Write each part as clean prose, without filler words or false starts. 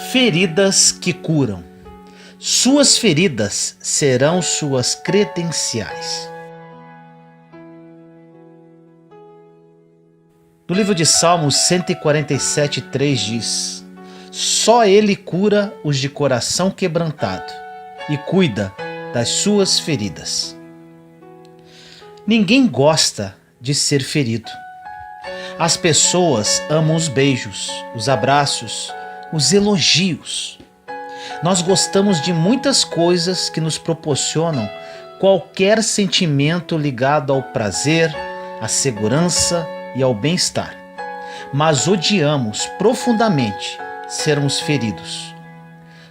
Feridas que curam. Suas feridas serão suas credenciais. No livro de Salmos 147:3 diz: Só Ele cura os de coração quebrantado e cuida das suas feridas. Ninguém gosta de ser ferido. As pessoas amam os beijos, os abraços, os elogios. Nós gostamos de muitas coisas que nos proporcionam qualquer sentimento ligado ao prazer, à segurança e ao bem-estar. Mas odiamos profundamente sermos feridos.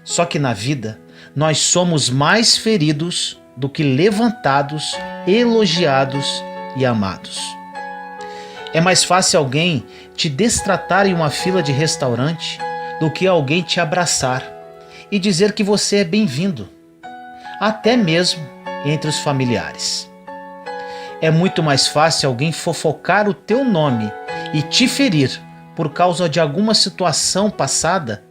Só que na vida, nós somos mais feridos do que levantados, elogiados e amados. É mais fácil alguém te destratar em uma fila de restaurante do que alguém te abraçar e dizer que você é bem-vindo, até mesmo entre os familiares. É muito mais fácil alguém fofocar o teu nome e te ferir por causa de alguma situação passada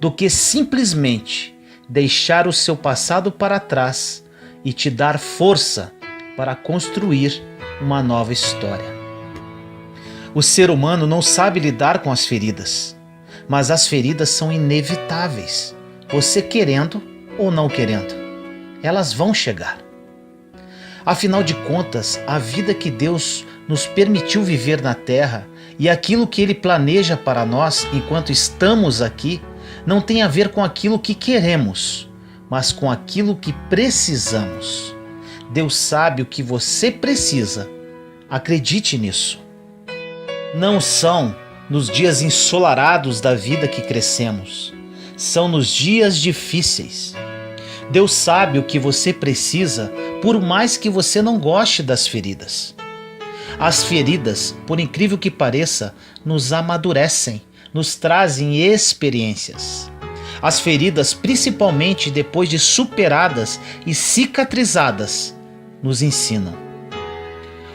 do que simplesmente deixar o seu passado para trás e te dar força para construir uma nova história. O ser humano não sabe lidar com as feridas, mas as feridas são inevitáveis, você querendo ou não querendo. Elas vão chegar. Afinal de contas, a vida que Deus nos permitiu viver na Terra e aquilo que Ele planeja para nós enquanto estamos aqui não tem a ver com aquilo que queremos, mas com aquilo que precisamos. Deus sabe o que você precisa. Acredite nisso. Não são nos dias ensolarados da vida que crescemos. São nos dias difíceis. Deus sabe o que você precisa, por mais que você não goste das feridas. As feridas, por incrível que pareça, nos amadurecem, nos trazem experiências. As feridas, principalmente depois de superadas e cicatrizadas, nos ensinam.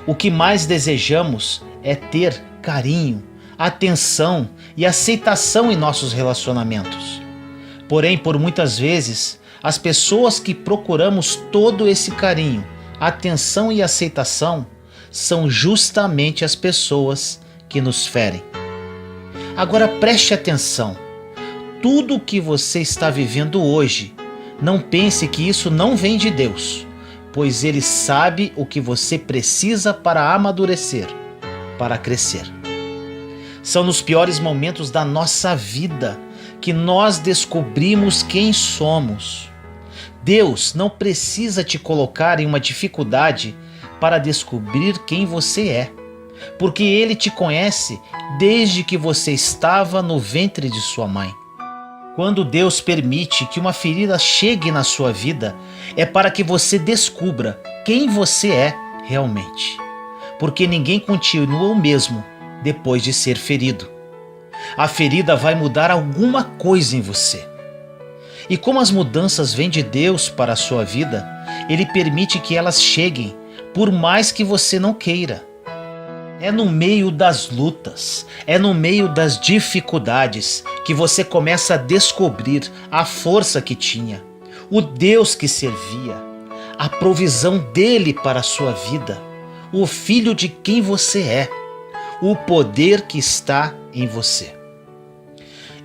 O que mais desejamos é ter carinho, atenção e aceitação em nossos relacionamentos. Porém, por muitas vezes, as pessoas que procuramos todo esse carinho, atenção e aceitação são justamente as pessoas que nos ferem. Agora preste atenção. Tudo o que você está vivendo hoje, não pense que isso não vem de Deus, pois Ele sabe o que você precisa para amadurecer, para crescer. São nos piores momentos da nossa vida que nós descobrimos quem somos. Deus não precisa te colocar em uma dificuldade para descobrir quem você é, porque Ele te conhece desde que você estava no ventre de sua mãe. Quando Deus permite que uma ferida chegue na sua vida, é para que você descubra quem você é realmente, porque ninguém continua o mesmo depois de ser ferido. A ferida vai mudar alguma coisa em você. E como as mudanças vêm de Deus para a sua vida, Ele permite que elas cheguem, por mais que você não queira. É no meio das lutas, é no meio das dificuldades que você começa a descobrir a força que tinha, o Deus que servia, a provisão dele para a sua vida, o filho de quem você é, o poder que está em você.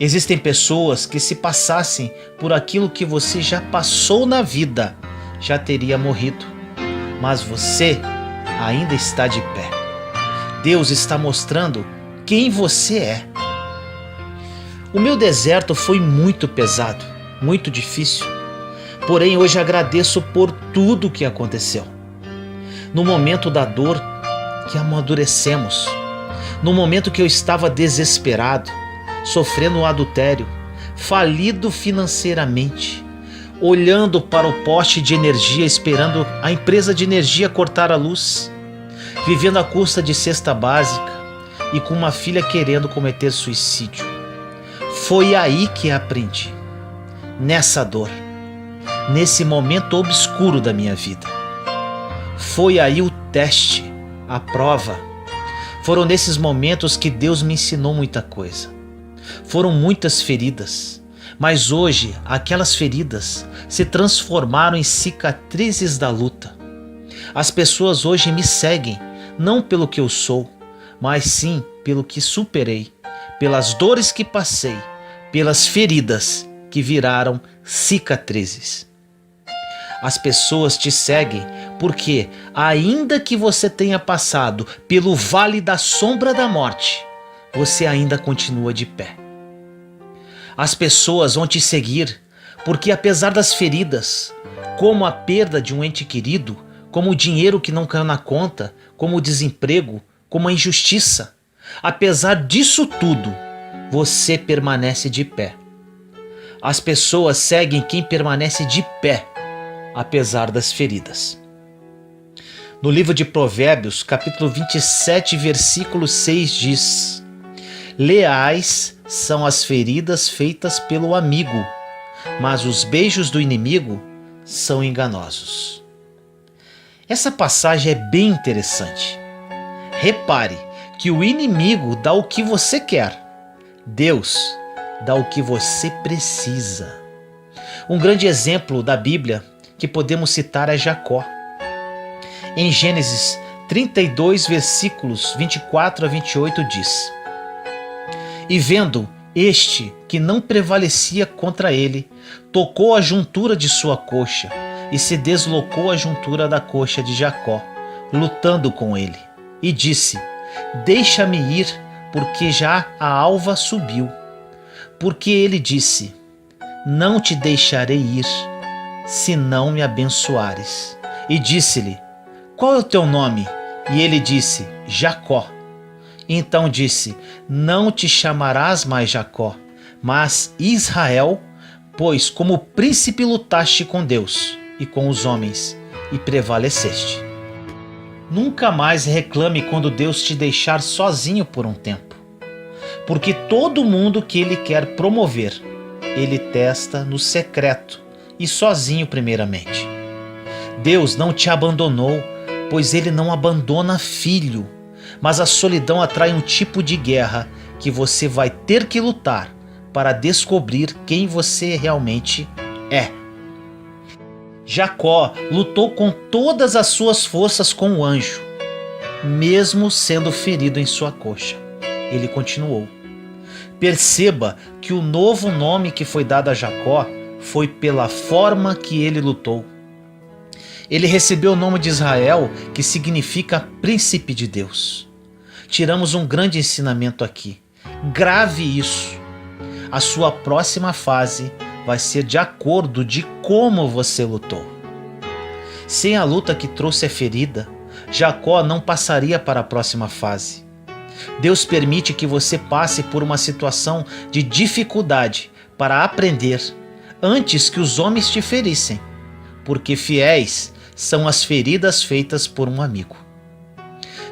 Existem pessoas que, se passassem por aquilo que você já passou na vida, já teria morrido, mas você ainda está de pé. Deus está mostrando quem você é. O meu deserto foi muito pesado, muito difícil, porém hoje agradeço por tudo que aconteceu. No momento da dor que amadurecemos, no momento que eu estava desesperado, sofrendo um adultério, falido financeiramente, olhando para o poste de energia, esperando a empresa de energia cortar a luz, vivendo à custa de cesta básica e com uma filha querendo cometer suicídio. Foi aí que aprendi, nessa dor, nesse momento obscuro da minha vida. Foi aí o teste, a prova. Foram nesses momentos que Deus me ensinou muita coisa. Foram muitas feridas, Mas hoje, aquelas feridas se transformaram em cicatrizes da luta. As pessoas hoje me seguem, não pelo que eu sou, mas sim pelo que superei, pelas dores que passei, pelas feridas que viraram cicatrizes. As pessoas te seguem porque, ainda que você tenha passado pelo vale da sombra da morte, você ainda continua de pé. As pessoas vão te seguir porque, apesar das feridas, como a perda de um ente querido, como o dinheiro que não caiu na conta, como o desemprego, como a injustiça, apesar disso tudo, você permanece de pé. As pessoas seguem quem permanece de pé, apesar das feridas. No livro de Provérbios, capítulo 27, versículo 6 diz: leais são as feridas feitas pelo amigo, mas os beijos do inimigo são enganosos. Essa passagem é bem interessante. Repare que o inimigo dá o que você quer, Deus dá o que você precisa. Um grande exemplo da Bíblia que podemos citar é Jacó. Em Gênesis 32, versículos 24 a 28 diz: e vendo este que não prevalecia contra ele, tocou a juntura de sua coxa, e se deslocou a juntura da coxa de Jacó, lutando com ele. E disse: deixa-me ir, porque já a alva subiu. Porque ele disse: não te deixarei ir, se não me abençoares. E disse-lhe: qual é o teu nome? E ele disse: Jacó. Então disse: não te chamarás mais Jacó, mas Israel, pois como príncipe lutaste com Deus e com os homens, e prevaleceste. Nunca mais reclame quando Deus te deixar sozinho por um tempo, porque todo mundo que Ele quer promover, Ele testa no secreto e sozinho primeiramente. Deus não te abandonou, pois Ele não abandona filho, mas a solidão atrai um tipo de guerra que você vai ter que lutar para descobrir quem você realmente é. Jacó lutou com todas as suas forças com o anjo, mesmo sendo ferido em sua coxa. Ele continuou. Perceba que o novo nome que foi dado a Jacó foi pela forma que ele lutou. Ele recebeu o nome de Israel, que significa príncipe de Deus. Tiramos um grande ensinamento aqui. Grave isso. A sua próxima fase vai ser de acordo de como você lutou. Sem a luta que trouxe a ferida, Jacó não passaria para a próxima fase. Deus permite que você passe por uma situação de dificuldade para aprender antes que os homens te ferissem, porque fiéis são as feridas feitas por um amigo.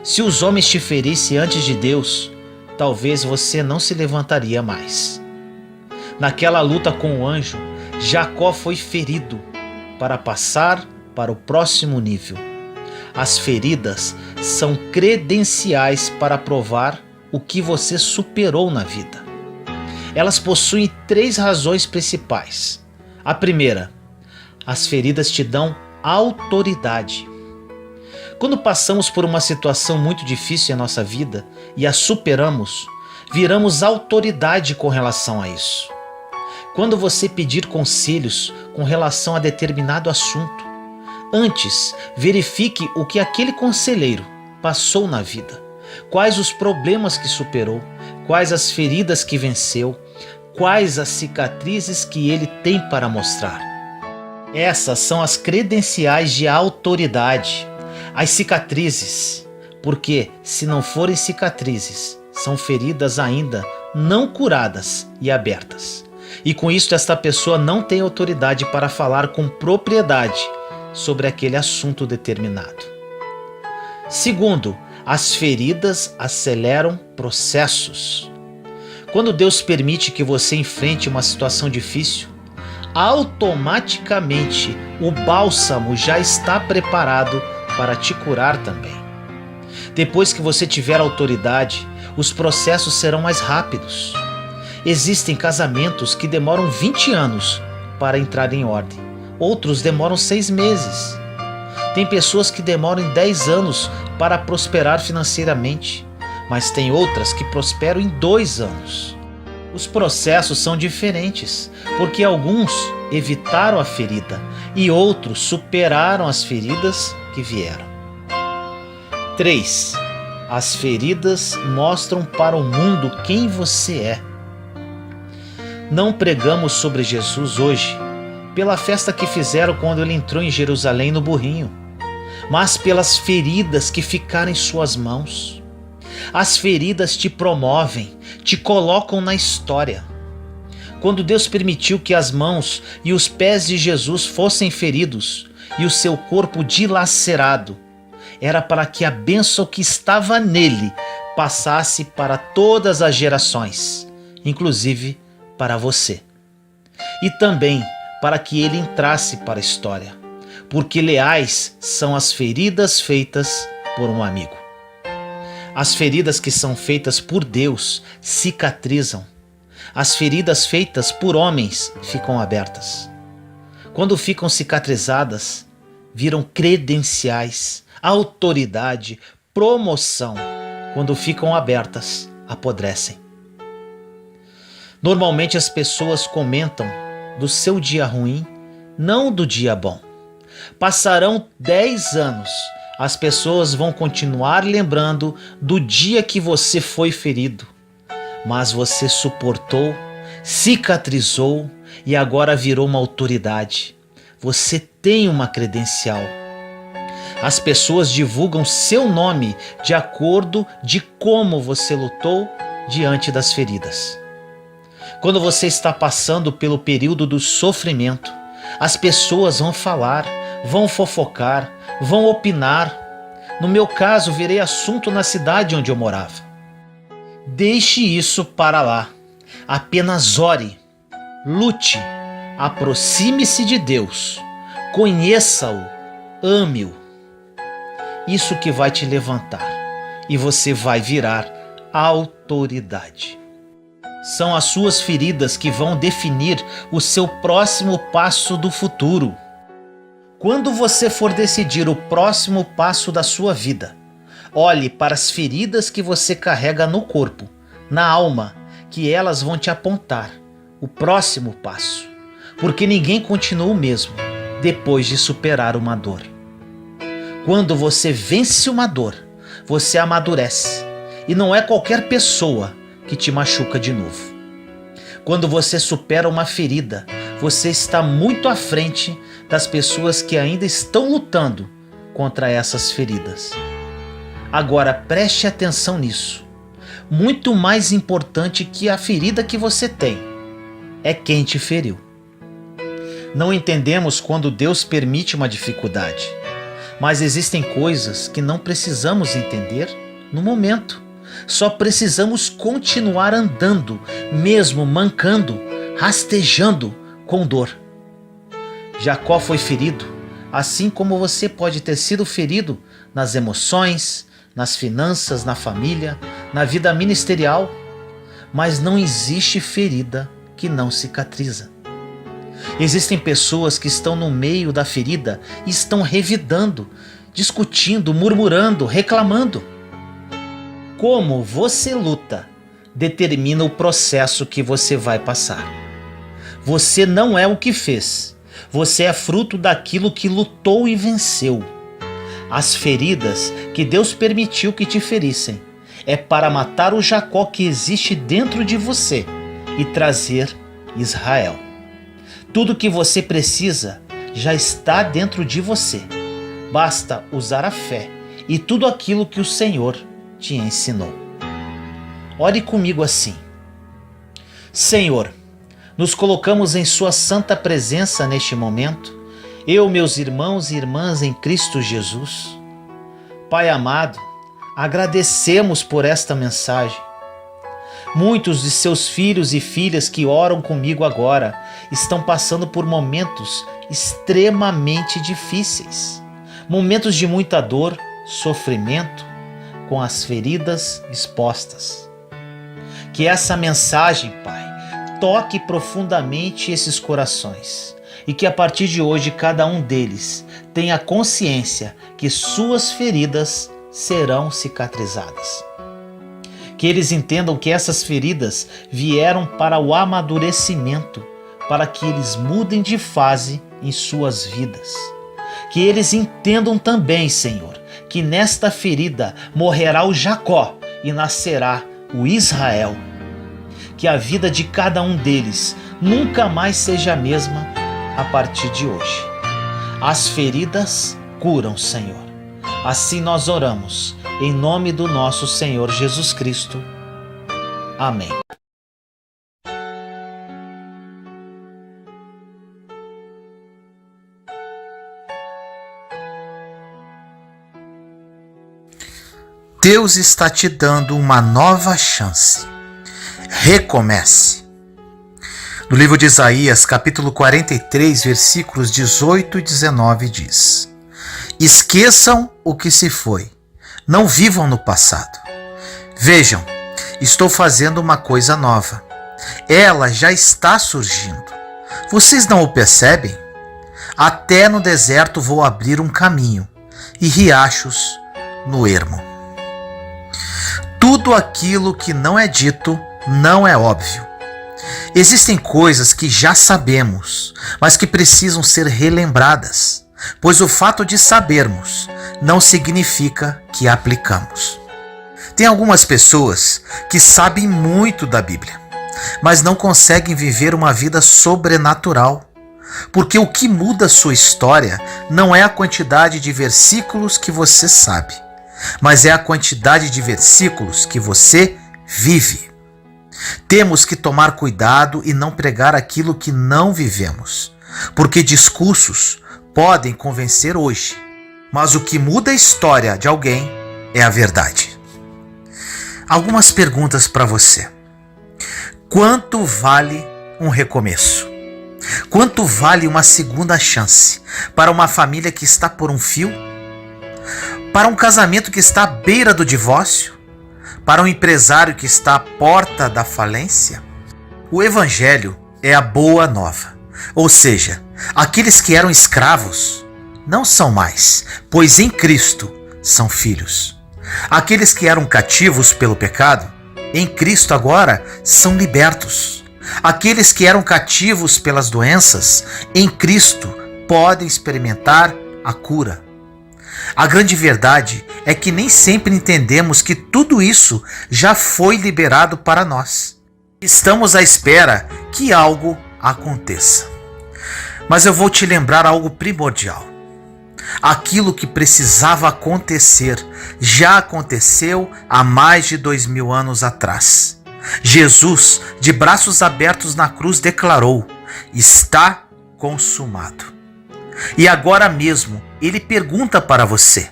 Se os homens te ferissem antes de Deus, talvez você não se levantaria mais. Naquela luta com o anjo, Jacó foi ferido para passar para o próximo nível. As feridas são credenciais para provar o que você superou na vida. Elas possuem 3 razões principais. A primeira, as feridas te dão autoridade. Quando passamos por uma situação muito difícil em nossa vida e a superamos, viramos autoridade com relação a isso. Quando você pedir conselhos com relação a determinado assunto, antes verifique o que aquele conselheiro passou na vida, quais os problemas que superou, quais as feridas que venceu, quais as cicatrizes que ele tem para mostrar. Essas são as credenciais de autoridade, as cicatrizes, porque se não forem cicatrizes, são feridas ainda não curadas e abertas. E com isso esta pessoa não tem autoridade para falar com propriedade sobre aquele assunto determinado. Segundo, as feridas aceleram processos. Quando Deus permite que você enfrente uma situação difícil, automaticamente o bálsamo já está preparado para te curar também. Depois que você tiver autoridade, os processos serão mais rápidos. Existem casamentos que demoram 20 anos para entrar em ordem. Outros demoram 6 meses. Tem pessoas que demoram 10 anos para prosperar financeiramente, mas tem outras que prosperam em 2 anos. Os processos são diferentes, porque alguns evitaram a ferida e outros superaram as feridas que vieram. 3. As feridas mostram para o mundo quem você é. Não pregamos sobre Jesus hoje pela festa que fizeram quando ele entrou em Jerusalém no burrinho, mas pelas feridas que ficaram em suas mãos. As feridas te promovem, te colocam na história. Quando Deus permitiu que as mãos e os pés de Jesus fossem feridos e o seu corpo dilacerado, era para que a bênção que estava nele passasse para todas as gerações, inclusive para você. E também para que ele entrasse para a história, porque leais são as feridas feitas por um amigo. As feridas que são feitas por Deus cicatrizam. As feridas feitas por homens ficam abertas. Quando ficam cicatrizadas, viram credenciais, autoridade, promoção. Quando ficam abertas, apodrecem. Normalmente as pessoas comentam do seu dia ruim, não do dia bom. Passarão 10 anos, as pessoas vão continuar lembrando do dia que você foi ferido, mas você suportou, cicatrizou e agora virou uma autoridade. Você tem uma credencial. As pessoas divulgam seu nome de acordo de como você lutou diante das feridas. Quando você está passando pelo período do sofrimento, as pessoas vão falar, vão fofocar, vão opinar. No meu caso, virei assunto na cidade onde eu morava. Deixe isso para lá. Apenas ore, lute, aproxime-se de Deus, conheça-o, ame-o. Isso que vai te levantar e você vai virar autoridade. São as suas feridas que vão definir o seu próximo passo do futuro. Quando você for decidir o próximo passo da sua vida, olhe para as feridas que você carrega no corpo, na alma, que elas vão te apontar o próximo passo, porque ninguém continua o mesmo depois de superar uma dor. Quando você vence uma dor, você amadurece, e não é qualquer pessoa que te machuca de novo. Quando você supera uma ferida, você está muito à frente das pessoas que ainda estão lutando contra essas feridas. Agora preste atenção nisso. Muito mais importante que a ferida que você tem é quem te feriu. Não entendemos quando Deus permite uma dificuldade, mas existem coisas que não precisamos entender no momento. Só precisamos continuar andando, mesmo mancando, rastejando com dor. Jacó foi ferido, assim como você pode ter sido ferido nas emoções, nas finanças, na família, na vida ministerial, mas não existe ferida que não cicatriza. Existem pessoas que estão no meio da ferida e estão revidando, discutindo, murmurando, reclamando. Como você luta determina o processo que você vai passar. Você não é o que fez, você é fruto daquilo que lutou e venceu. As feridas que Deus permitiu que te ferissem é para matar o Jacó que existe dentro de você e trazer Israel. Tudo que você precisa já está dentro de você. Basta usar a fé e tudo aquilo que o Senhor te ensinou. Ore comigo assim: Senhor, nos colocamos em sua santa presença neste momento, eu, meus irmãos e irmãs em Cristo Jesus. Pai amado, agradecemos por esta mensagem. Muitos de seus filhos e filhas que oram comigo agora estão passando por momentos extremamente difíceis, momentos de muita dor, sofrimento, com as feridas expostas. Que essa mensagem, Pai, toque profundamente esses corações e que a partir de hoje cada um deles tenha consciência que suas feridas serão cicatrizadas. Que eles entendam que essas feridas vieram para o amadurecimento, para que eles mudem de fase em suas vidas. Que eles entendam também, Senhor, que nesta ferida morrerá o Jacó e nascerá o Israel. Que a vida de cada um deles nunca mais seja a mesma a partir de hoje. As feridas curam, Senhor. Assim nós oramos, em nome do nosso Senhor Jesus Cristo. Amém. Deus está te dando uma nova chance. Recomece. No livro de Isaías, capítulo 43, versículos 18 e 19 diz: Esqueçam o que se foi, não vivam no passado. Vejam, estou fazendo uma coisa nova. Ela já está surgindo. Vocês não o percebem? Até no deserto vou abrir um caminho e riachos no ermo. Tudo aquilo que não é dito não é óbvio. Existem coisas que já sabemos, mas que precisam ser relembradas, pois o fato de sabermos não significa que aplicamos. Tem algumas pessoas que sabem muito da Bíblia, mas não conseguem viver uma vida sobrenatural, porque o que muda sua história não é a quantidade de versículos que você sabe, mas é a quantidade de versículos que você vive. Temos que tomar cuidado e não pregar aquilo que não vivemos, porque discursos podem convencer hoje, mas o que muda a história de alguém é a verdade. Algumas perguntas para você. Quanto vale um recomeço? Quanto vale uma segunda chance para uma família que está por um fio? Para um casamento que está à beira do divórcio? Para um empresário que está à porta da falência? O Evangelho é a boa nova, ou seja, aqueles que eram escravos não são mais, pois em Cristo são filhos. Aqueles que eram cativos pelo pecado, em Cristo agora são libertos. Aqueles que eram cativos pelas doenças, em Cristo podem experimentar a cura. A grande verdade é que nem sempre entendemos que tudo isso já foi liberado para nós. Estamos à espera que algo aconteça. Mas eu vou te lembrar algo primordial. Aquilo que precisava acontecer já aconteceu há mais de 2000 anos atrás. Jesus, de braços abertos na cruz, declarou: está consumado. E agora mesmo ele pergunta para você: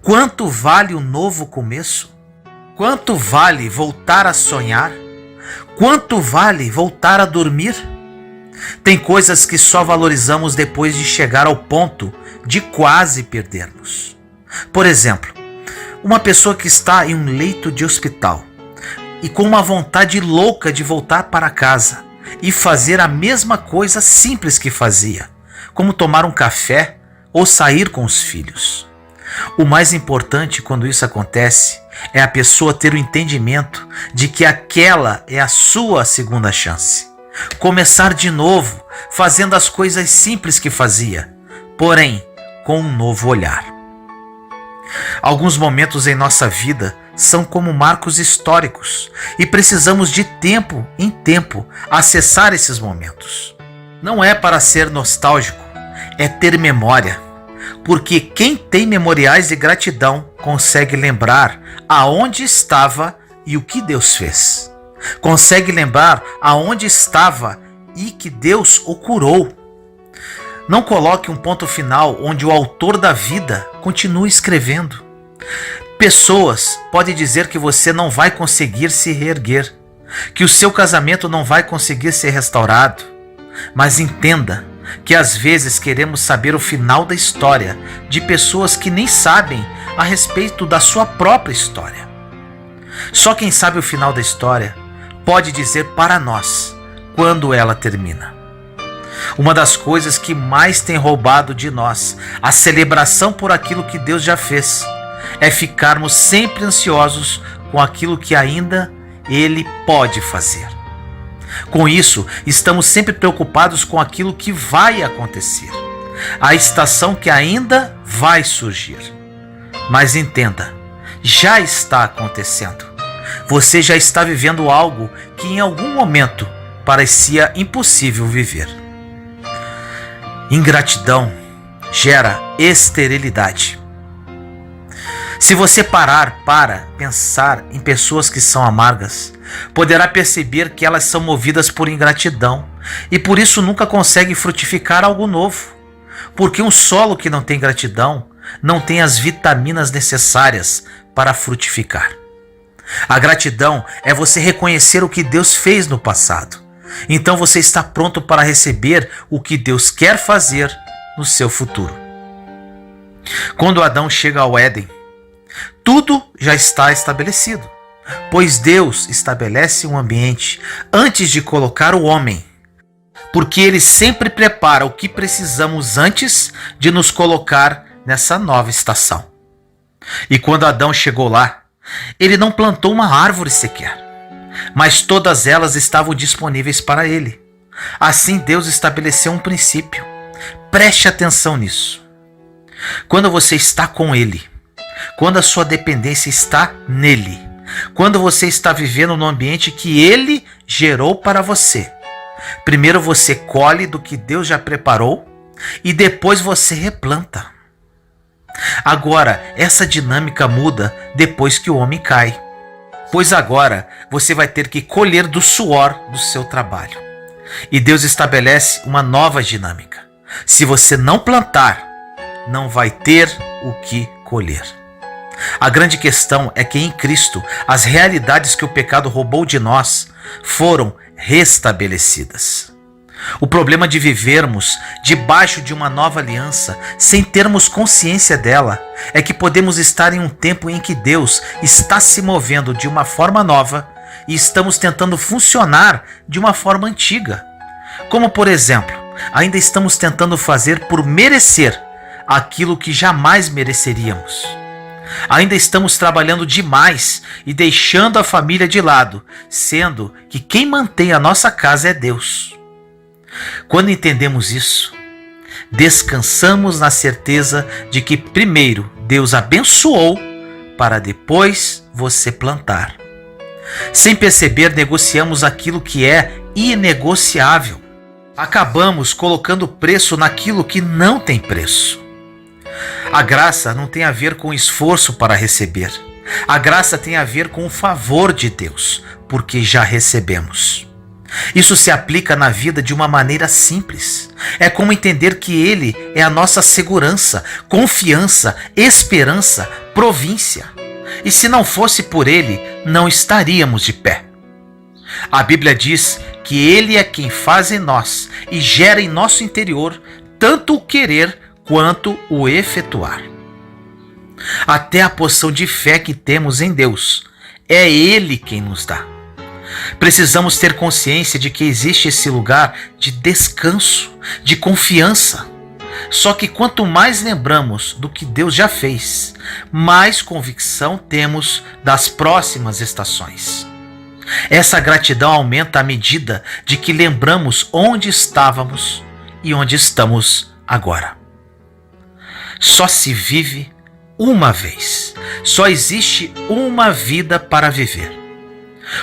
quanto vale o novo começo? Quanto vale voltar a sonhar? Quanto vale voltar a dormir? Tem coisas que só valorizamos depois de chegar ao ponto de quase perdermos. Por exemplo, uma pessoa que está em um leito de hospital e com uma vontade louca de voltar para casa e fazer a mesma coisa simples que fazia, como tomar um café ou sair com os filhos. O mais importante quando isso acontece é a pessoa ter o entendimento de que aquela é a sua segunda chance. Começar de novo, fazendo as coisas simples que fazia, porém com um novo olhar. Alguns momentos em nossa vida são como marcos históricos e precisamos de tempo em tempo acessar esses momentos. Não é para ser nostálgico, é ter memória, porque quem tem memoriais de gratidão consegue lembrar aonde estava e o que Deus fez. Consegue lembrar aonde estava e que Deus o curou. Não coloque um ponto final onde o autor da vida continue escrevendo. Pessoas podem dizer que você não vai conseguir se reerguer, que o seu casamento não vai conseguir ser restaurado, mas entenda que às vezes queremos saber o final da história de pessoas que nem sabem a respeito da sua própria história. Só quem sabe o final da história pode dizer para nós quando ela termina. Uma das coisas que mais tem roubado de nós a celebração por aquilo que Deus já fez é ficarmos sempre ansiosos com aquilo que ainda Ele pode fazer. Com isso, estamos sempre preocupados com aquilo que vai acontecer, a estação que ainda vai surgir. Mas entenda, já está acontecendo. Você já está vivendo algo que em algum momento parecia impossível viver. Ingratidão gera esterilidade. Se você parar para pensar em pessoas que são amargas, poderá perceber que elas são movidas por ingratidão e por isso nunca conseguem frutificar algo novo, porque um solo que não tem gratidão não tem as vitaminas necessárias para frutificar. A gratidão é você reconhecer o que Deus fez no passado. Então você está pronto para receber o que Deus quer fazer no seu futuro. Quando Adão chega ao Éden, tudo já está estabelecido, pois Deus estabelece um ambiente antes de colocar o homem, porque Ele sempre prepara o que precisamos antes de nos colocar nessa nova estação. E quando Adão chegou lá, ele não plantou uma árvore sequer, mas todas elas estavam disponíveis para ele. Assim Deus estabeleceu um princípio. Preste atenção nisso. Quando você está com Ele, quando a sua dependência está nele, quando você está vivendo no ambiente que Ele gerou para você, primeiro você colhe do que Deus já preparou e depois você replanta. Agora, essa dinâmica muda depois que o homem cai, pois agora você vai ter que colher do suor do seu trabalho. E Deus estabelece uma nova dinâmica. Se você não plantar, não vai ter o que colher. A grande questão é que em Cristo, as realidades que o pecado roubou de nós foram restabelecidas. O problema de vivermos debaixo de uma nova aliança sem termos consciência dela é que podemos estar em um tempo em que Deus está se movendo de uma forma nova e estamos tentando funcionar de uma forma antiga. Como, por exemplo, ainda estamos tentando fazer por merecer aquilo que jamais mereceríamos. Ainda estamos trabalhando demais e deixando a família de lado, sendo que quem mantém a nossa casa é Deus. Quando entendemos isso, descansamos na certeza de que primeiro Deus abençoou para depois você plantar. Sem perceber, negociamos aquilo que é inegociável. Acabamos colocando preço naquilo que não tem preço. A graça não tem a ver com esforço para receber. A graça tem a ver com o favor de Deus, porque já recebemos. Isso se aplica na vida de uma maneira simples. É como entender que Ele é a nossa segurança, confiança, esperança, província. E se não fosse por Ele, não estaríamos de pé. A Bíblia diz que Ele é quem faz em nós e gera em nosso interior tanto o querer quanto o efetuar. Até a porção de fé que temos em Deus, é Ele quem nos dá. Precisamos ter consciência de que existe esse lugar de descanso, de confiança. Só que quanto mais lembramos do que Deus já fez, mais convicção temos das próximas estações. Essa gratidão aumenta à medida de que lembramos onde estávamos e onde estamos agora. Só se vive uma vez. Só existe uma vida para viver.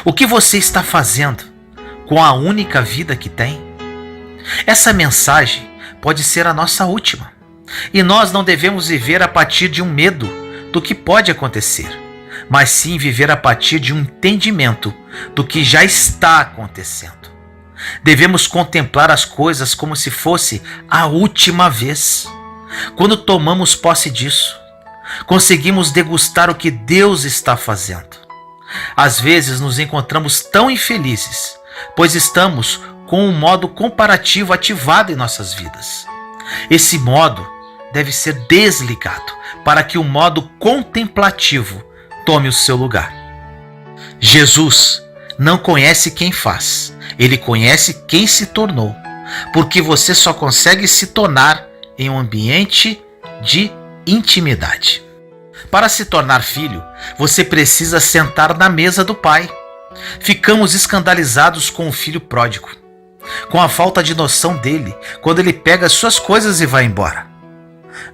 O que você está fazendo com a única vida que tem? Essa mensagem pode ser a nossa última. E nós não devemos viver a partir de um medo do que pode acontecer, mas sim viver a partir de um entendimento do que já está acontecendo. Devemos contemplar as coisas como se fosse a última vez. Quando tomamos posse disso, conseguimos degustar o que Deus está fazendo. Às vezes nos encontramos tão infelizes, pois estamos com um modo comparativo ativado em nossas vidas. Esse modo deve ser desligado para que o modo contemplativo tome o seu lugar. Jesus não conhece quem faz, ele conhece quem se tornou, porque você só consegue se tornar em um ambiente de intimidade. Para se tornar filho, você precisa sentar na mesa do pai. Ficamos escandalizados com o filho pródigo, com a falta de noção dele, quando ele pega suas coisas e vai embora.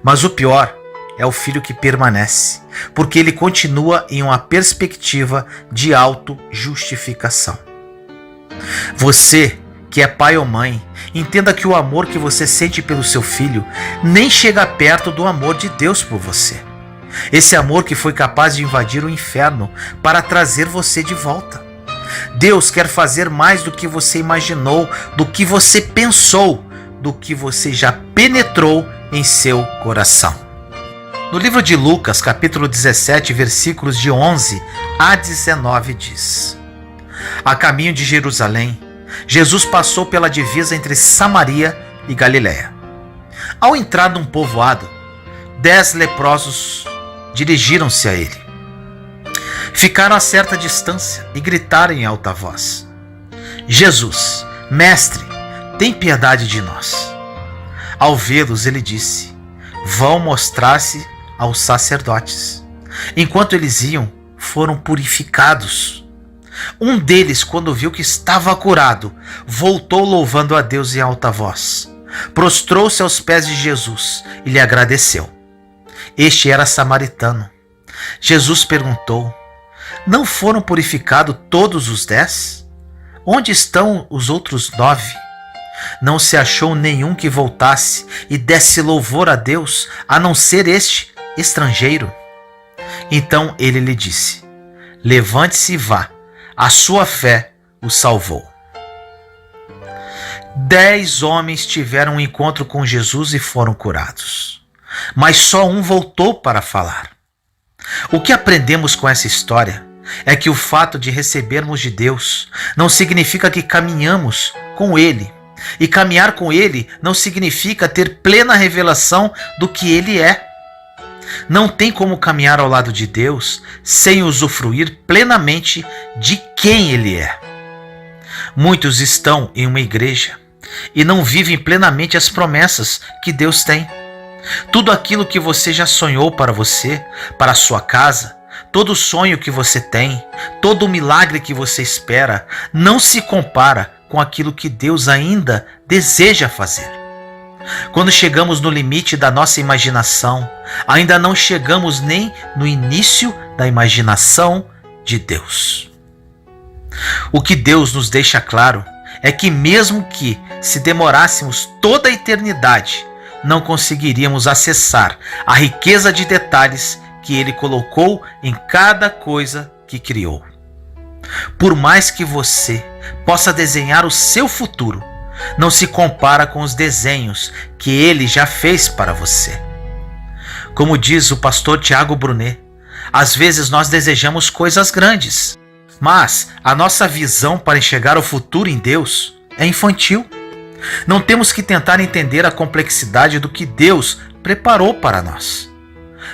Mas o pior é o filho que permanece, porque ele continua em uma perspectiva de auto-justificação. Você, que é pai ou mãe, entenda que o amor que você sente pelo seu filho nem chega perto do amor de Deus por você. Esse amor que foi capaz de invadir o inferno para trazer você de volta. Deus quer fazer mais do que você imaginou, do que você pensou, do que você já penetrou em seu coração. No livro de Lucas, capítulo 17, versículos de 11 a 19 diz: A caminho de Jerusalém, Jesus passou pela divisa entre Samaria e Galiléia. Ao entrar num povoado, 10 leprosos dirigiram-se a ele. Ficaram a certa distância e gritaram em alta voz: Jesus, mestre, tem piedade de nós. Ao vê-los, ele disse: Vão mostrar-se aos sacerdotes. Enquanto eles iam, foram purificados. Um deles, quando viu que estava curado, voltou louvando a Deus em alta voz. Prostrou-se aos pés de Jesus e lhe agradeceu. Este era samaritano. Jesus perguntou: Não foram purificados todos os 10? Onde estão os outros 9? Não se achou nenhum que voltasse e desse louvor a Deus, a não ser este estrangeiro. Então ele lhe disse: Levante-se e vá, a sua fé o salvou. 10 homens tiveram um encontro com Jesus e foram curados, mas só um voltou para falar. O que aprendemos com essa história é que o fato de recebermos de Deus não significa que caminhamos com Ele, e caminhar com Ele não significa ter plena revelação do que Ele é. Não tem como caminhar ao lado de Deus sem usufruir plenamente de quem Ele é. Muitos estão em uma igreja e não vivem plenamente as promessas que Deus tem. Tudo aquilo que você já sonhou para você, para a sua casa, todo sonho que você tem, todo milagre que você espera, não se compara com aquilo que Deus ainda deseja fazer. Quando chegamos no limite da nossa imaginação, ainda não chegamos nem no início da imaginação de Deus. O que Deus nos deixa claro é que mesmo que se demorássemos toda a eternidade, não conseguiríamos acessar a riqueza de detalhes que Ele colocou em cada coisa que criou. Por mais que você possa desenhar o seu futuro, não se compara com os desenhos que Ele já fez para você. Como diz o pastor Tiago Brunet, às vezes nós desejamos coisas grandes, mas a nossa visão para enxergar o futuro em Deus é infantil. Não temos que tentar entender a complexidade do que Deus preparou para nós,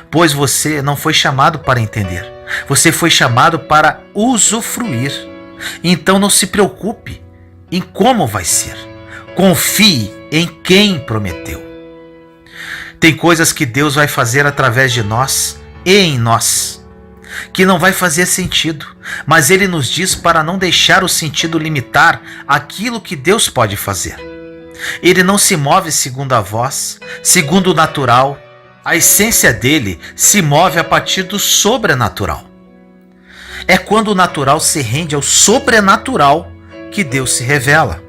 pois você não foi chamado para entender, você foi chamado para usufruir. Então não se preocupe em como vai ser, confie em quem prometeu. Tem coisas que Deus vai fazer através de nós e em nós, que não vai fazer sentido, mas Ele nos diz para não deixar o sentido limitar aquilo que Deus pode fazer. Ele não se move segundo a voz, segundo o natural. A essência dele se move a partir do sobrenatural. É quando o natural se rende ao sobrenatural que Deus se revela.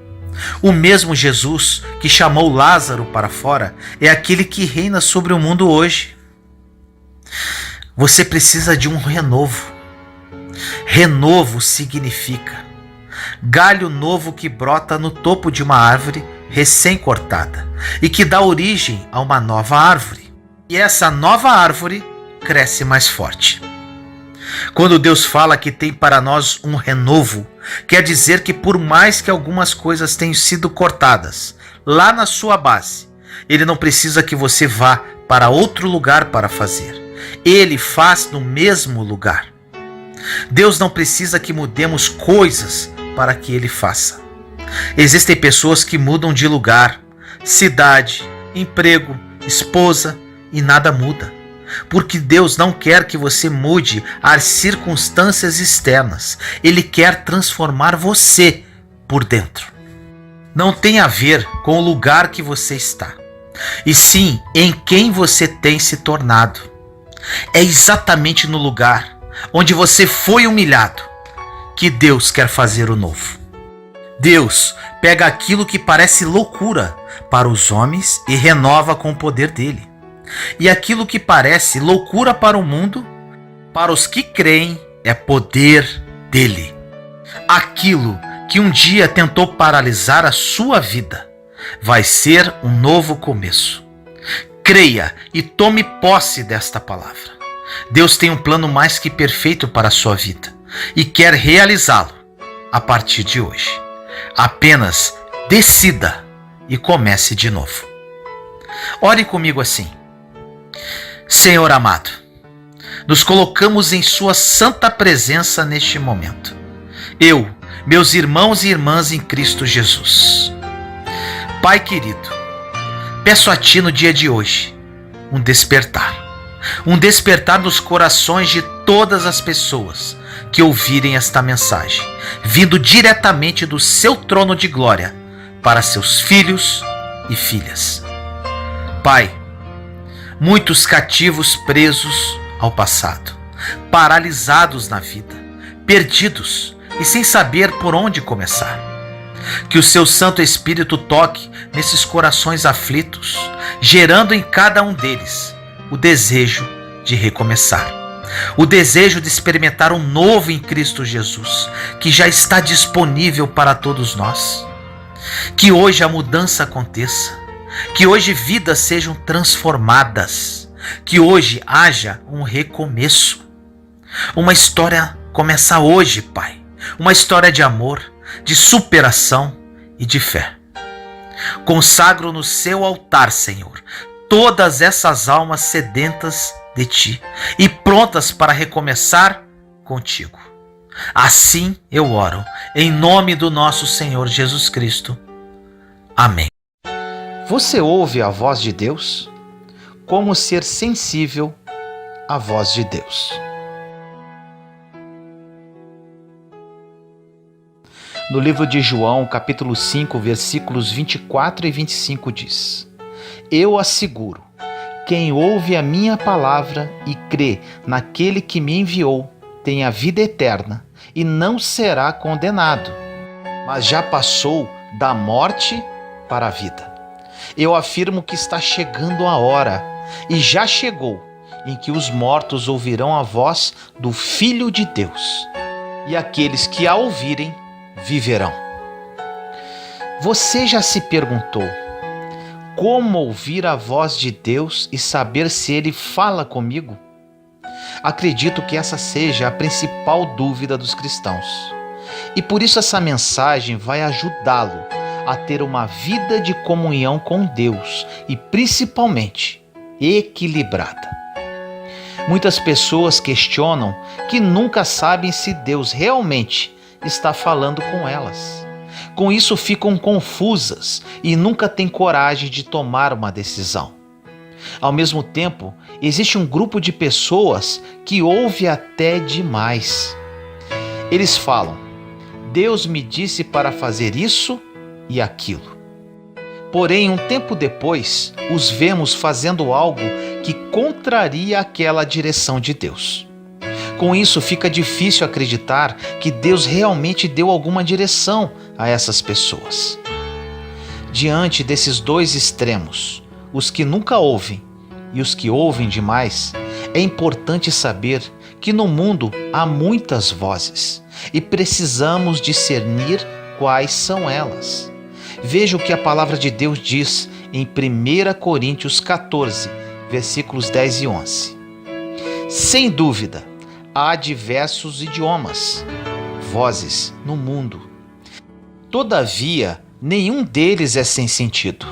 O mesmo Jesus que chamou Lázaro para fora é aquele que reina sobre o mundo hoje. Você precisa de um renovo. Renovo significa galho novo que brota no topo de uma árvore recém-cortada e que dá origem a uma nova árvore. E essa nova árvore cresce mais forte. Quando Deus fala que tem para nós um renovo, quer dizer que por mais que algumas coisas tenham sido cortadas lá na sua base, Ele não precisa que você vá para outro lugar para fazer. Ele faz no mesmo lugar. Deus não precisa que mudemos coisas para que Ele faça. Existem pessoas que mudam de lugar, cidade, emprego, esposa e nada muda. Porque Deus não quer que você mude as circunstâncias externas. Ele quer transformar você por dentro. Não tem a ver com o lugar que você está, e sim em quem você tem se tornado. É exatamente no lugar onde você foi humilhado que Deus quer fazer o novo. Deus pega aquilo que parece loucura para os homens e renova com o poder dele. E aquilo que parece loucura para o mundo, para os que creem, é poder dele. Aquilo que um dia tentou paralisar a sua vida vai ser um novo começo. Creia e tome posse desta palavra. Deus tem um plano mais que perfeito para a sua vida e quer realizá-lo a partir de hoje. Apenas decida e comece de novo. Ore comigo assim: Senhor amado, nos colocamos em sua santa presença neste momento. Eu, meus irmãos e irmãs em Cristo Jesus. Pai querido, peço a Ti no dia de hoje um despertar nos corações de todas as pessoas que ouvirem esta mensagem, vindo diretamente do Seu trono de glória para seus filhos e filhas. Pai, muitos cativos presos ao passado, paralisados na vida, perdidos e sem saber por onde começar. Que o Seu Santo Espírito toque nesses corações aflitos, gerando em cada um deles o desejo de recomeçar, o desejo de experimentar um novo em Cristo Jesus, que já está disponível para todos nós. Que hoje a mudança aconteça, que hoje vidas sejam transformadas, que hoje haja um recomeço. Uma história começa hoje, Pai, uma história de amor, de superação e de fé. Consagro no Seu altar, Senhor, todas essas almas sedentas de Ti e prontas para recomeçar contigo. Assim eu oro, em nome do nosso Senhor Jesus Cristo. Amém. Você ouve a voz de Deus? Como ser sensível à voz de Deus? No livro de João, capítulo 5, versículos 24 e 25 diz: Eu asseguro, quem ouve a minha palavra e crê naquele que me enviou, tem a vida eterna e não será condenado, mas já passou da morte para a vida. Eu afirmo que está chegando a hora, e já chegou, em que os mortos ouvirão a voz do Filho de Deus, e aqueles que a ouvirem viverão. Você já se perguntou como ouvir a voz de Deus e saber se Ele fala comigo? Acredito que essa seja a principal dúvida dos cristãos. E por isso essa mensagem vai ajudá-lo a ter uma vida de comunhão com Deus e principalmente equilibrada. Muitas pessoas questionam que nunca sabem se Deus realmente está falando com elas. Com isso ficam confusas e nunca têm coragem de tomar uma decisão. Ao mesmo tempo, existe um grupo de pessoas que ouve até demais. Eles falam: Deus me disse para fazer isso e aquilo. Porém, um tempo depois, os vemos fazendo algo que contraria aquela direção de Deus. Com isso, fica difícil acreditar que Deus realmente deu alguma direção a essas pessoas. Diante desses dois extremos, os que nunca ouvem e os que ouvem demais, é importante saber que no mundo há muitas vozes e precisamos discernir quais são elas. Veja o que a palavra de Deus diz em 1 Coríntios 14, versículos 10 e 11. Sem dúvida, há diversos idiomas, vozes no mundo. Todavia, nenhum deles é sem sentido.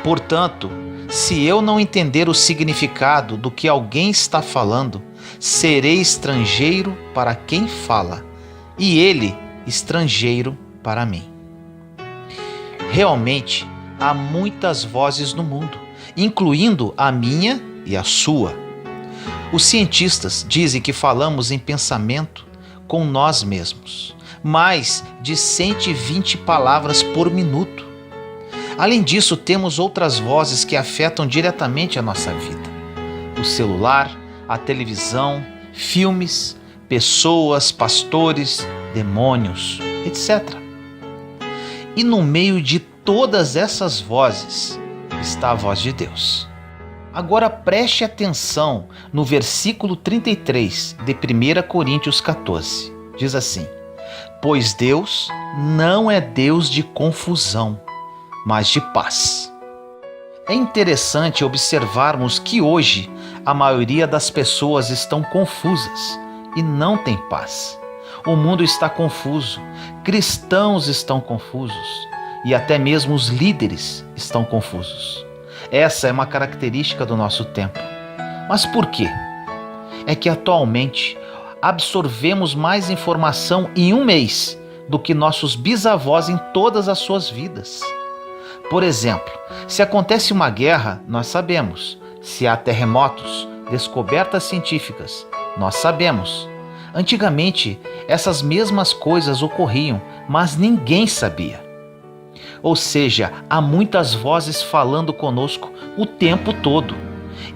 Portanto, se eu não entender o significado do que alguém está falando, serei estrangeiro para quem fala, e ele estrangeiro para mim. Realmente, há muitas vozes no mundo, incluindo a minha e a sua. Os cientistas dizem que falamos em pensamento com nós mesmos, mais de 120 palavras por minuto. Além disso, temos outras vozes que afetam diretamente a nossa vida: o celular, a televisão, filmes, pessoas, pastores, demônios, etc. E no meio de todas essas vozes está a voz de Deus. Agora preste atenção no versículo 33 de 1 Coríntios 14. Diz assim: pois Deus não é Deus de confusão, mas de paz. É interessante observarmos que hoje a maioria das pessoas estão confusas e não tem paz. O mundo está confuso, cristãos estão confusos e até mesmo os líderes estão confusos. Essa é uma característica do nosso tempo. Mas por quê? É que atualmente absorvemos mais informação em um mês do que nossos bisavós em todas as suas vidas. Por exemplo, se acontece uma guerra, nós sabemos. Se há terremotos, descobertas científicas, nós sabemos. Antigamente, essas mesmas coisas ocorriam, mas ninguém sabia. Ou seja, há muitas vozes falando conosco o tempo todo.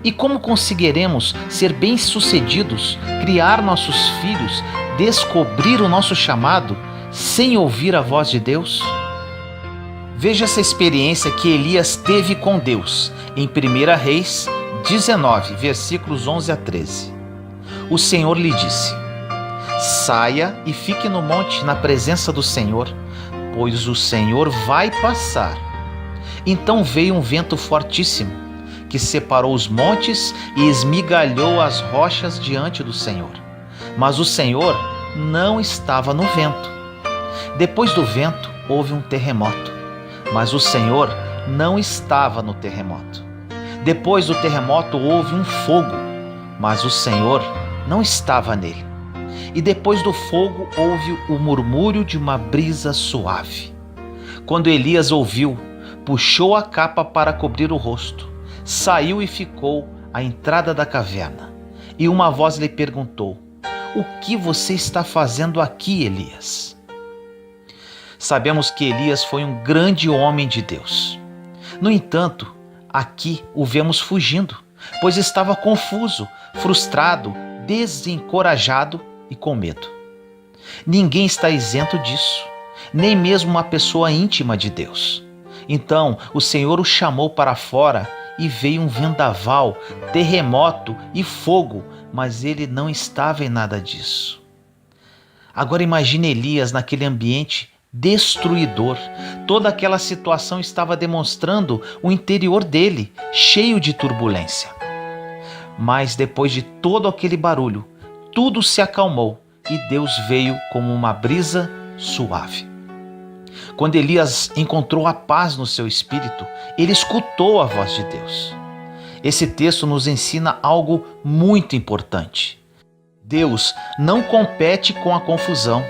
E como conseguiremos ser bem-sucedidos, criar nossos filhos, descobrir o nosso chamado, sem ouvir a voz de Deus? Veja essa experiência que Elias teve com Deus em 1 Reis 19, versículos 11 a 13. O Senhor lhe disse: saia e fique no monte na presença do Senhor, pois o Senhor vai passar. Então veio um vento fortíssimo, que separou os montes e esmigalhou as rochas diante do Senhor. Mas o Senhor não estava no vento. Depois do vento houve um terremoto, mas o Senhor não estava no terremoto. Depois do terremoto houve um fogo, mas o Senhor não estava nele. E depois do fogo houve o murmúrio de uma brisa suave. Quando Elias ouviu, puxou a capa para cobrir o rosto, saiu e ficou à entrada da caverna. E uma voz lhe perguntou: o que você está fazendo aqui, Elias? Sabemos que Elias foi um grande homem de Deus. No entanto, aqui o vemos fugindo, pois estava confuso, frustrado, desencorajado e com medo. Ninguém está isento disso, nem mesmo uma pessoa íntima de Deus. Então o Senhor o chamou para fora e veio um vendaval, terremoto e fogo, mas ele não estava em nada disso. Agora imagine Elias naquele ambiente destruidor. Toda aquela situação estava demonstrando o interior dele, cheio de turbulência. Mas depois de todo aquele barulho, tudo se acalmou e Deus veio como uma brisa suave. Quando Elias encontrou a paz no seu espírito, ele escutou a voz de Deus. Esse texto nos ensina algo muito importante. Deus não compete com a confusão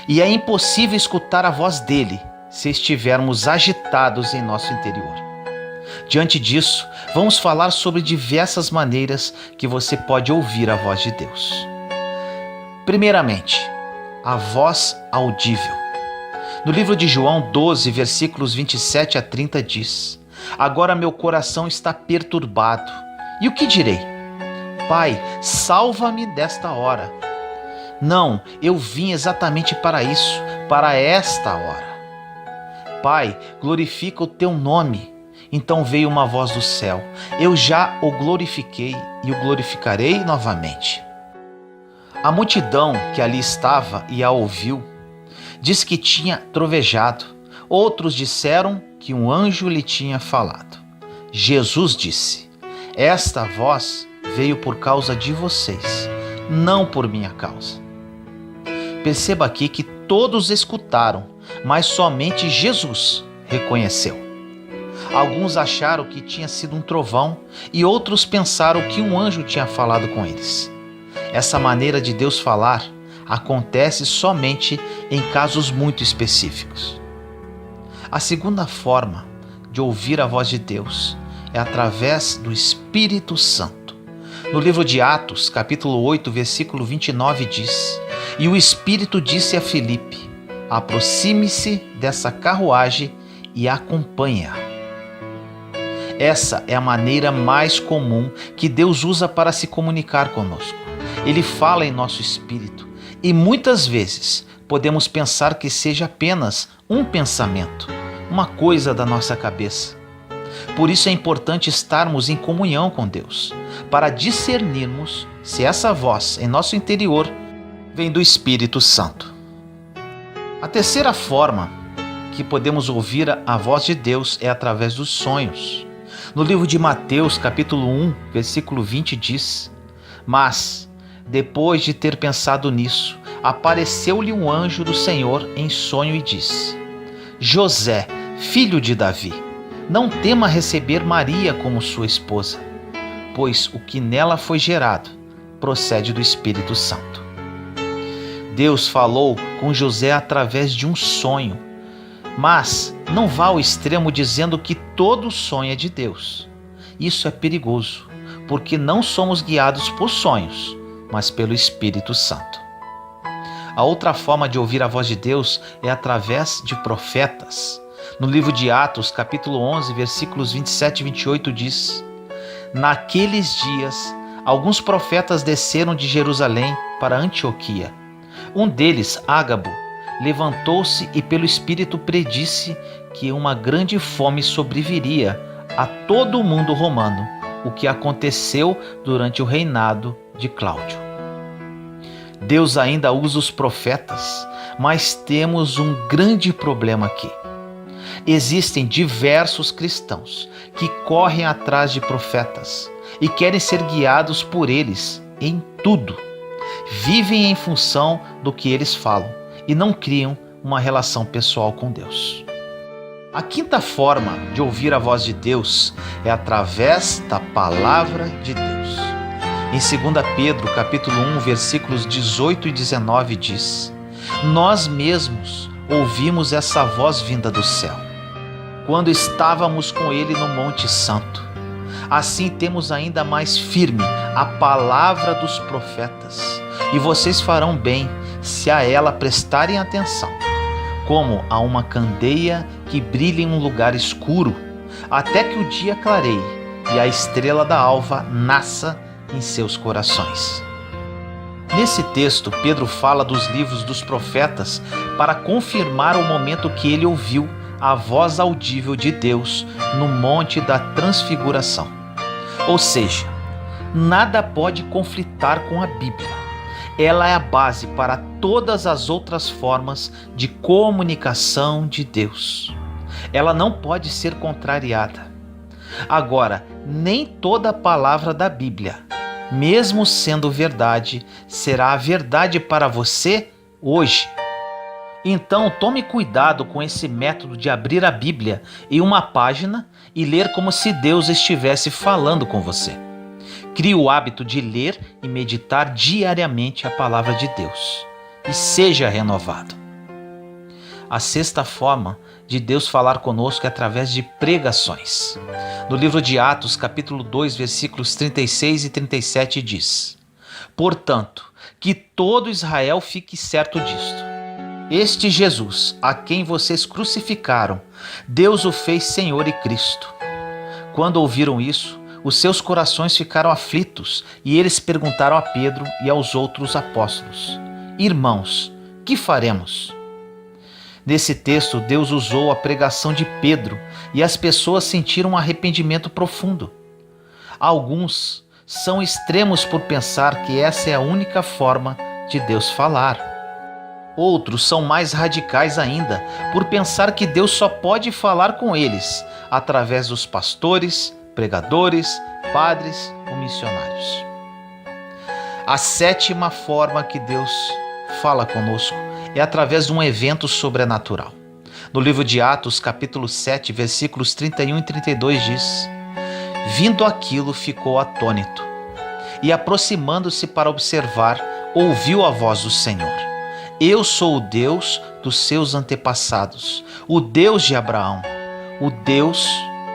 e é impossível escutar a voz dele se estivermos agitados em nosso interior. Diante disso, vamos falar sobre diversas maneiras que você pode ouvir a voz de Deus. Primeiramente, a voz audível. No livro de João 12, versículos 27 a 30 diz: agora meu coração está perturbado. E o que direi? Pai, salva-me desta hora. Não, eu vim exatamente para isso, para esta hora. Pai, glorifica o teu nome. Então veio uma voz do céu: eu já o glorifiquei e o glorificarei novamente. A multidão que ali estava e a ouviu diz que tinha trovejado. Outros disseram que um anjo lhe tinha falado. Jesus disse: esta voz veio por causa de vocês, não por minha causa. Perceba aqui que todos escutaram, mas somente Jesus reconheceu. Alguns acharam que tinha sido um trovão e outros pensaram que um anjo tinha falado com eles. Essa maneira de Deus falar acontece somente em casos muito específicos. A segunda forma de ouvir a voz de Deus é através do Espírito Santo. No livro de Atos, capítulo 8, versículo 29 diz: "E o Espírito disse a Filipe: aproxime-se dessa carruagem e acompanhe-a." Essa é a maneira mais comum que Deus usa para se comunicar conosco. Ele fala em nosso espírito e muitas vezes podemos pensar que seja apenas um pensamento, uma coisa da nossa cabeça. Por isso é importante estarmos em comunhão com Deus, para discernirmos se essa voz em nosso interior vem do Espírito Santo. A terceira forma que podemos ouvir a voz de Deus é através dos sonhos. No livro de Mateus, capítulo 1, versículo 20 diz: "Mas, depois de ter pensado nisso, apareceu-lhe um anjo do Senhor em sonho e disse: José, filho de Davi, não tema receber Maria como sua esposa, pois o que nela foi gerado procede do Espírito Santo." Deus falou com José através de um sonho, mas não vá ao extremo dizendo que todo sonho é de Deus. Isso é perigoso, porque não somos guiados por sonhos, mas pelo Espírito Santo. A outra forma de ouvir a voz de Deus é através de profetas. No livro de Atos, capítulo 11, versículos 27 e 28 diz: "Naqueles dias, alguns profetas desceram de Jerusalém para Antioquia. Um deles, Ágabo, levantou-se e pelo Espírito predisse que uma grande fome sobreviria a todo o mundo romano, o que aconteceu durante o reinado de Cláudio." Deus ainda usa os profetas, mas temos um grande problema aqui. Existem diversos cristãos que correm atrás de profetas e querem ser guiados por eles em tudo. Vivem em função do que eles falam e não criam uma relação pessoal com Deus. A quinta forma de ouvir a voz de Deus é através da palavra de Deus. Em 2 Pedro, capítulo 1, versículos 18 e 19 diz: "Nós mesmos ouvimos essa voz vinda do céu, quando estávamos com ele no Monte Santo. Assim temos ainda mais firme a palavra dos profetas, e vocês farão bem se a ela prestarem atenção, como a uma candeia que brilha em um lugar escuro, até que o dia clareie e a estrela da alva nasça em seus corações." Nesse texto, Pedro fala dos livros dos profetas para confirmar o momento que ele ouviu a voz audível de Deus no Monte da Transfiguração. Ou seja, nada pode conflitar com a Bíblia. Ela é a base para todas as outras formas de comunicação de Deus. Ela não pode ser contrariada. Agora, nem toda palavra da Bíblia, mesmo sendo verdade, será a verdade para você hoje. Então, tome cuidado com esse método de abrir a Bíblia em uma página e ler como se Deus estivesse falando com você. Crie o hábito de ler e meditar diariamente a palavra de Deus e seja renovado. A sexta forma de Deus falar conosco é através de pregações. No livro de Atos, capítulo 2, versículos 36 e 37 diz: "Portanto, que todo Israel fique certo disto. Este Jesus, a quem vocês crucificaram, Deus o fez Senhor e Cristo." Quando ouviram isso, os seus corações ficaram aflitos e eles perguntaram a Pedro e aos outros apóstolos: "Irmãos, que faremos?" Nesse texto, Deus usou a pregação de Pedro e as pessoas sentiram um arrependimento profundo. Alguns são extremos por pensar que essa é a única forma de Deus falar. Outros são mais radicais ainda por pensar que Deus só pode falar com eles através dos pastores, pregadores, padres ou missionários. A sétima forma que Deus fala conosco é através de um evento sobrenatural. No livro de Atos, capítulo 7, versículos 31 e 32 diz: "Vindo aquilo, ficou atônito, e, aproximando-se para observar, ouviu a voz do Senhor: Eu sou o Deus dos seus antepassados, o Deus de Abraão, o Deus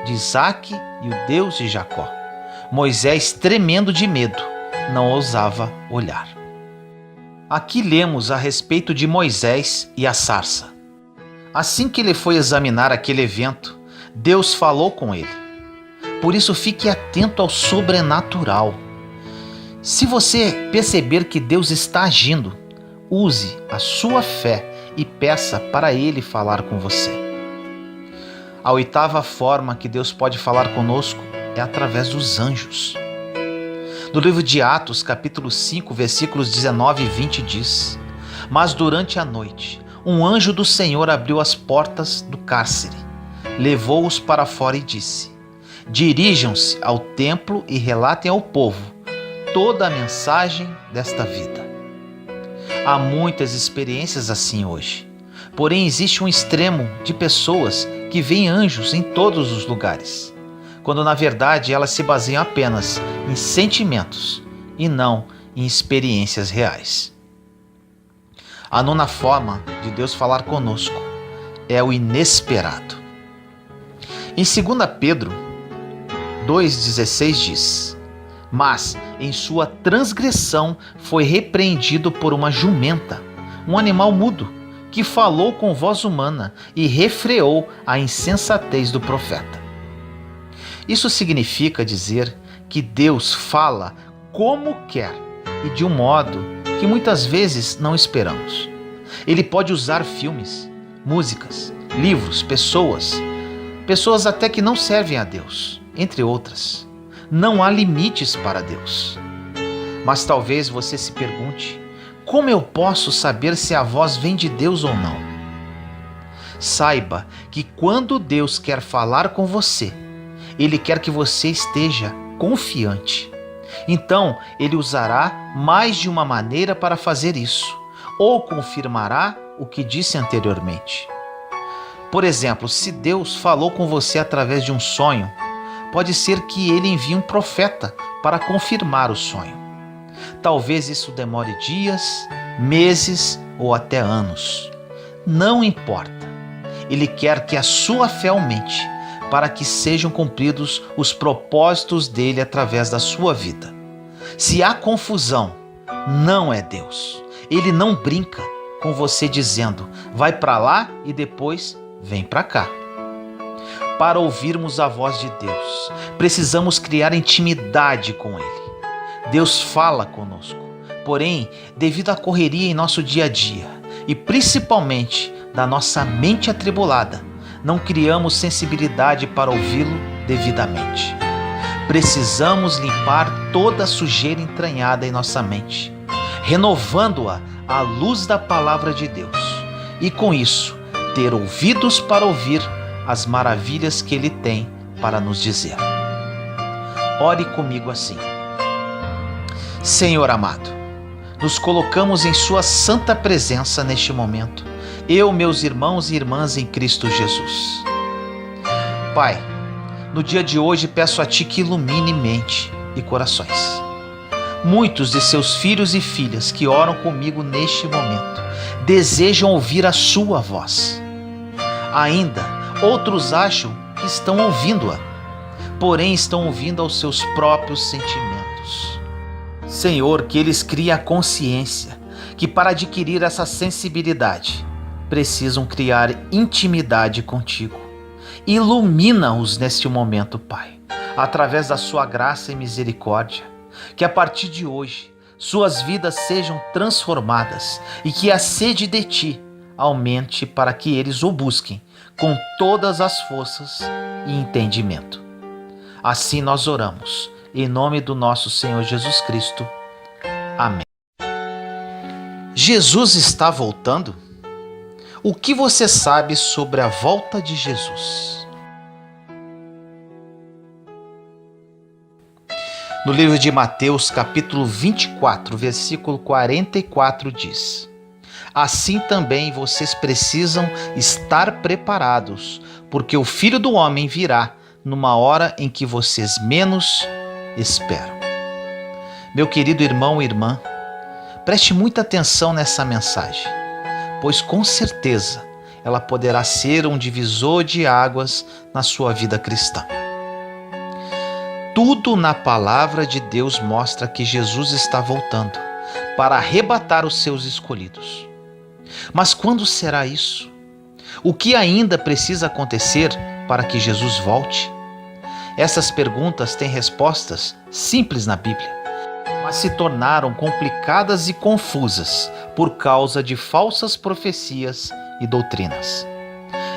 de Isaque e o Deus de Jacó. Moisés, tremendo de medo, não ousava olhar. Aqui lemos a respeito de Moisés e a sarça. Assim que ele foi examinar aquele evento, Deus falou com ele. Por isso, fique atento ao sobrenatural. Se você perceber que Deus está agindo, use a sua fé e peça para Ele falar com você. A oitava forma que Deus pode falar conosco é através dos anjos. No livro de Atos, capítulo 5, versículos 19 e 20 diz: Mas durante a noite, um anjo do Senhor abriu as portas do cárcere, levou-os para fora e disse: Dirijam-se ao templo e relatem ao povo toda a mensagem desta vida. Há muitas experiências assim hoje, porém existe um extremo de pessoas que veem anjos em todos os lugares, quando na verdade elas se baseiam apenas em sentimentos e não em experiências reais. A nona forma de Deus falar conosco é o inesperado. Em 2 Pedro 2,16 diz: Mas em sua transgressão foi repreendido por uma jumenta, um animal mudo, que falou com voz humana e refreou a insensatez do profeta. Isso significa dizer que Deus fala como quer e de um modo que muitas vezes não esperamos. Ele pode usar filmes, músicas, livros, pessoas até que não servem a Deus, entre outras. Não há limites para Deus. Mas talvez você se pergunte: como eu posso saber se a voz vem de Deus ou não? Saiba que quando Deus quer falar com você, Ele quer que você esteja confiante. Então, Ele usará mais de uma maneira para fazer isso, ou confirmará o que disse anteriormente. Por exemplo, se Deus falou com você através de um sonho, pode ser que Ele envie um profeta para confirmar o sonho. Talvez isso demore dias, meses ou até anos. Não importa. Ele quer que a sua fé aumente para que sejam cumpridos os propósitos dele através da sua vida. Se há confusão, não é Deus. Ele não brinca com você dizendo: vai para lá e depois vem para cá. Para ouvirmos a voz de Deus, precisamos criar intimidade com Ele. Deus fala conosco, porém, devido à correria em nosso dia a dia e principalmente da nossa mente atribulada, não criamos sensibilidade para ouvi-lo devidamente. Precisamos limpar toda a sujeira entranhada em nossa mente, renovando-a à luz da palavra de Deus, e com isso, ter ouvidos para ouvir as maravilhas que Ele tem para nos dizer. Ore comigo assim: Senhor amado, nos colocamos em Sua santa presença neste momento, eu, meus irmãos e irmãs em Cristo Jesus. Pai, no dia de hoje peço a Ti que ilumine mente e corações. Muitos de Seus filhos e filhas que oram comigo neste momento desejam ouvir a Sua voz. Ainda, outros acham que estão ouvindo-a, porém estão ouvindo aos seus próprios sentimentos. Senhor, que eles criem a consciência que para adquirir essa sensibilidade, precisam criar intimidade contigo. Ilumina-os neste momento, Pai, através da Sua graça e misericórdia, que a partir de hoje suas vidas sejam transformadas e que a sede de Ti aumente para que eles o busquem com todas as forças e entendimento. Assim nós oramos, em nome do nosso Senhor Jesus Cristo. Amém. Jesus está voltando? O que você sabe sobre a volta de Jesus? No livro de Mateus, capítulo 24, versículo 44 diz: Assim também vocês precisam estar preparados, porque o Filho do Homem virá numa hora em que vocês menos esperam. Meu querido irmão e irmã, preste muita atenção nessa mensagem, pois com certeza ela poderá ser um divisor de águas na sua vida cristã. Tudo na palavra de Deus mostra que Jesus está voltando para arrebatar os seus escolhidos. Mas quando será isso? O que ainda precisa acontecer para que Jesus volte? Essas perguntas têm respostas simples na Bíblia, mas se tornaram complicadas e confusas por causa de falsas profecias e doutrinas.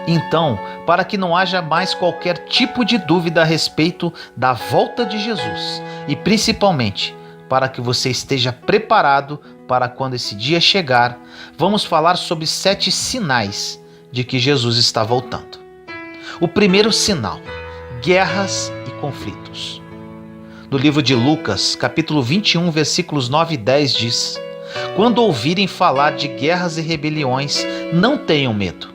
Então, para que não haja mais qualquer tipo de dúvida a respeito da volta de Jesus e principalmente para que você esteja preparado para quando esse dia chegar, vamos falar sobre 7 sinais de que Jesus está voltando. O primeiro sinal: guerras e conflitos. No livro de Lucas, capítulo 21, versículos 9 e 10 diz: quando ouvirem falar de guerras e rebeliões, não tenham medo.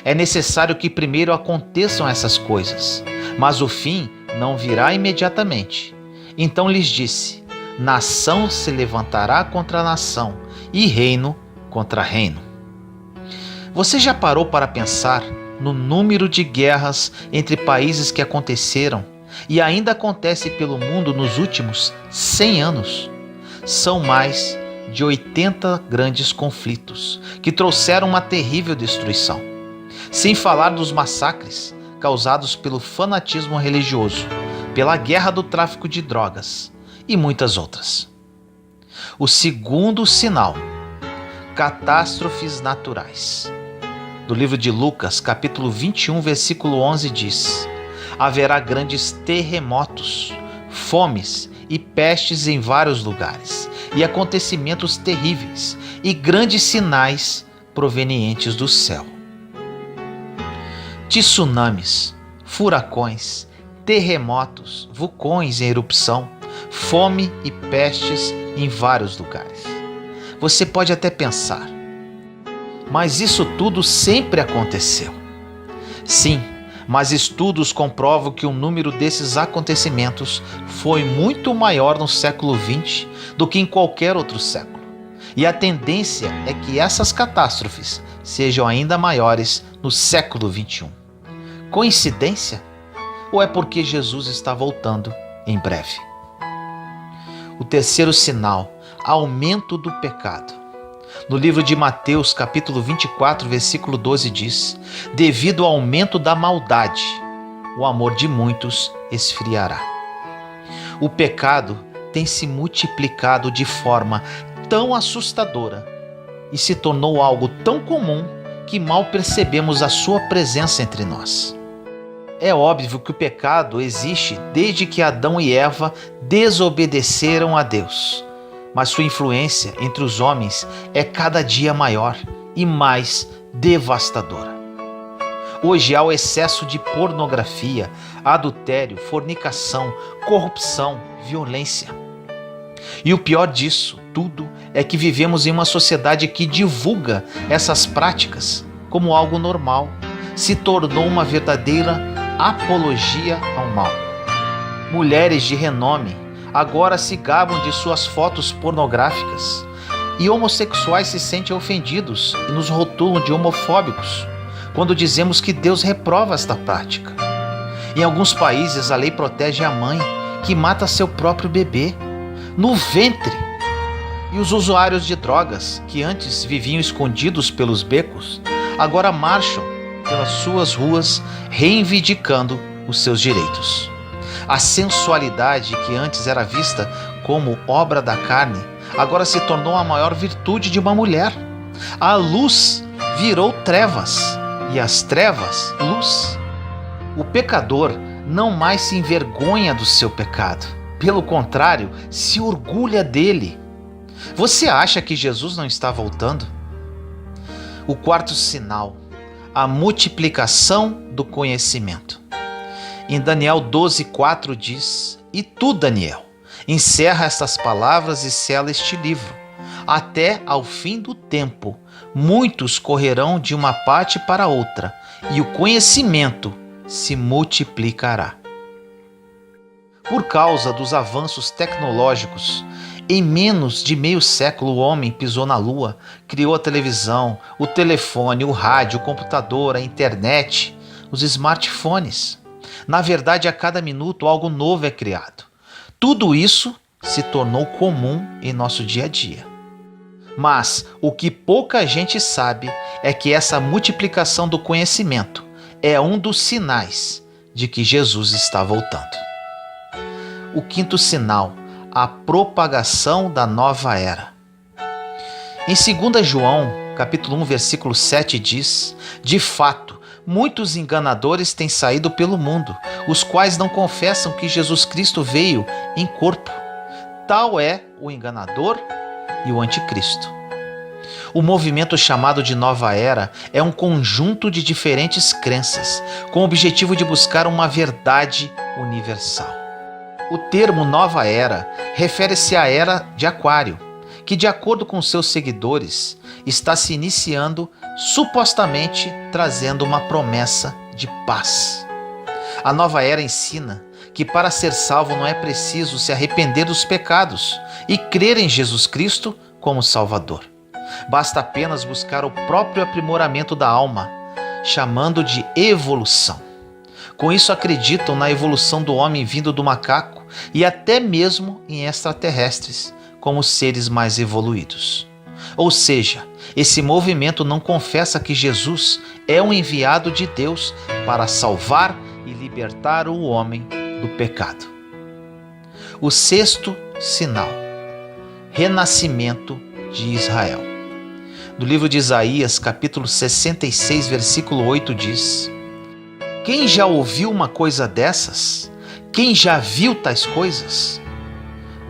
É necessário que primeiro aconteçam essas coisas, mas o fim não virá imediatamente. Então lhes disse: nação se levantará contra nação e reino contra reino. Você já parou para pensar no número de guerras entre países que aconteceram e ainda acontece pelo mundo nos últimos 100 anos? São mais de 80 grandes conflitos que trouxeram uma terrível destruição. Sem falar dos massacres causados pelo fanatismo religioso, pela guerra do tráfico de drogas e muitas outras. O segundo sinal: catástrofes naturais. No livro de Lucas, capítulo 21, versículo 11 diz: haverá grandes terremotos, fomes e pestes em vários lugares, e acontecimentos terríveis e grandes sinais provenientes do céu. Tsunamis, furacões, terremotos, vulcões em erupção, fome e pestes em vários lugares. Você pode até pensar, mas isso tudo sempre aconteceu. Sim, mas estudos comprovam que o número desses acontecimentos foi muito maior no século XX do que em qualquer outro século. E a tendência é que essas catástrofes sejam ainda maiores no século XXI. Coincidência? Ou é porque Jesus está voltando em breve? O terceiro sinal: aumento do pecado. No livro de Mateus, capítulo 24, versículo 12 diz: devido ao aumento da maldade, o amor de muitos esfriará. O pecado tem se multiplicado de forma tão assustadora e se tornou algo tão comum que mal percebemos a sua presença entre nós. É óbvio que o pecado existe desde que Adão e Eva desobedeceram a Deus, mas sua influência entre os homens é cada dia maior e mais devastadora. Hoje há o excesso de pornografia, adultério, fornicação, corrupção, violência. E o pior disso tudo é que vivemos em uma sociedade que divulga essas práticas como algo normal, se tornou uma verdadeira apologia ao mal. Mulheres de renome agora se gabam de suas fotos pornográficas e homossexuais se sentem ofendidos e nos rotulam de homofóbicos quando dizemos que Deus reprova esta prática. Em alguns países a lei protege a mãe que mata seu próprio bebê no ventre, e os usuários de drogas que antes viviam escondidos pelos becos agora marcham pelas suas ruas reivindicando os seus direitos. A sensualidade que antes era vista como obra da carne agora se tornou a maior virtude de uma mulher. A luz virou trevas e as trevas luz. O pecador não mais se envergonha do seu pecado, pelo contrário, se orgulha dele. Você acha que Jesus não está voltando? O quarto sinal: a multiplicação do conhecimento. Em Daniel 12:4 diz: e tu, Daniel, encerra estas palavras e sela este livro. Até ao fim do tempo, muitos correrão de uma parte para outra, e o conhecimento se multiplicará. Por causa dos avanços tecnológicos, Em menos de meio século, o homem pisou na lua, criou a televisão, o telefone, o rádio, o computador, a internet, os smartphones. Na verdade, a cada minuto algo novo é criado. Tudo isso se tornou comum em nosso dia a dia. Mas o que pouca gente sabe é que essa multiplicação do conhecimento é um dos sinais de que Jesus está voltando. O quinto sinal, a propagação da nova era. Em 2 João, capítulo 1, versículo 7 diz: de fato, muitos enganadores têm saído pelo mundo, os quais não confessam que Jesus Cristo veio em corpo. Tal é o enganador e o anticristo. O movimento chamado de Nova Era é um conjunto de diferentes crenças, com o objetivo de buscar uma verdade universal. O termo Nova Era refere-se à Era de Aquário, que, de acordo com seus seguidores, está se iniciando, supostamente trazendo uma promessa de paz. A Nova Era ensina que para ser salvo não é preciso se arrepender dos pecados e crer em Jesus Cristo como Salvador. Basta apenas buscar o próprio aprimoramento da alma, chamando de evolução. Com isso acreditam na evolução do homem vindo do macaco e até mesmo em extraterrestres, como seres mais evoluídos. Ou seja, esse movimento não confessa que Jesus é um enviado de Deus para salvar e libertar o homem do pecado. O sexto sinal, renascimento de Israel. No livro de Isaías, capítulo 66, versículo 8 diz: quem já ouviu uma coisa dessas? Quem já viu tais coisas?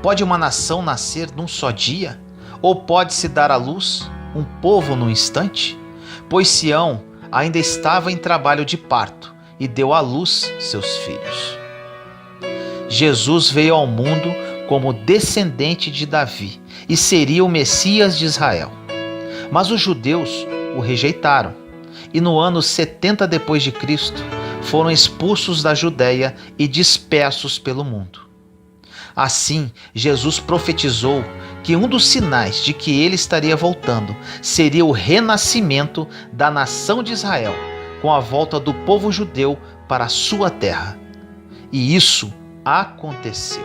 Pode uma nação nascer num só dia? Ou pode-se dar à luz um povo num instante? Pois Sião ainda estava em trabalho de parto e deu à luz seus filhos. Jesus veio ao mundo como descendente de Davi e seria o Messias de Israel. Mas os judeus o rejeitaram e no ano 70 depois de Cristo foram expulsos da Judéia e dispersos pelo mundo. Assim, Jesus profetizou que um dos sinais de que ele estaria voltando seria o renascimento da nação de Israel, com a volta do povo judeu para a sua terra. E isso aconteceu.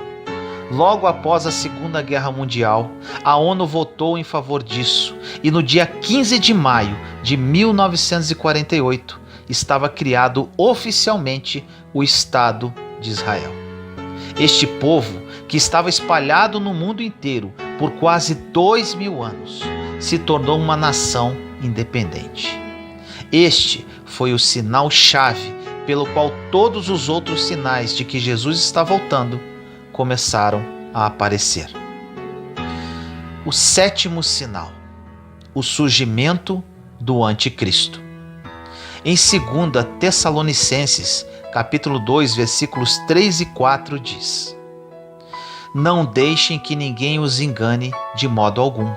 Logo após a Segunda Guerra Mundial, a ONU votou em favor disso e no dia 15 de maio de 1948 estava criado oficialmente o Estado de Israel. Este povo, que estava espalhado no mundo inteiro por quase 2000 anos, se tornou uma nação independente. Este foi o sinal-chave pelo qual todos os outros sinais de que Jesus está voltando começaram a aparecer. O sétimo sinal, o surgimento do anticristo. Em 2 Tessalonicenses, capítulo 2, versículos 3 e 4 diz: não deixem que ninguém os engane de modo algum.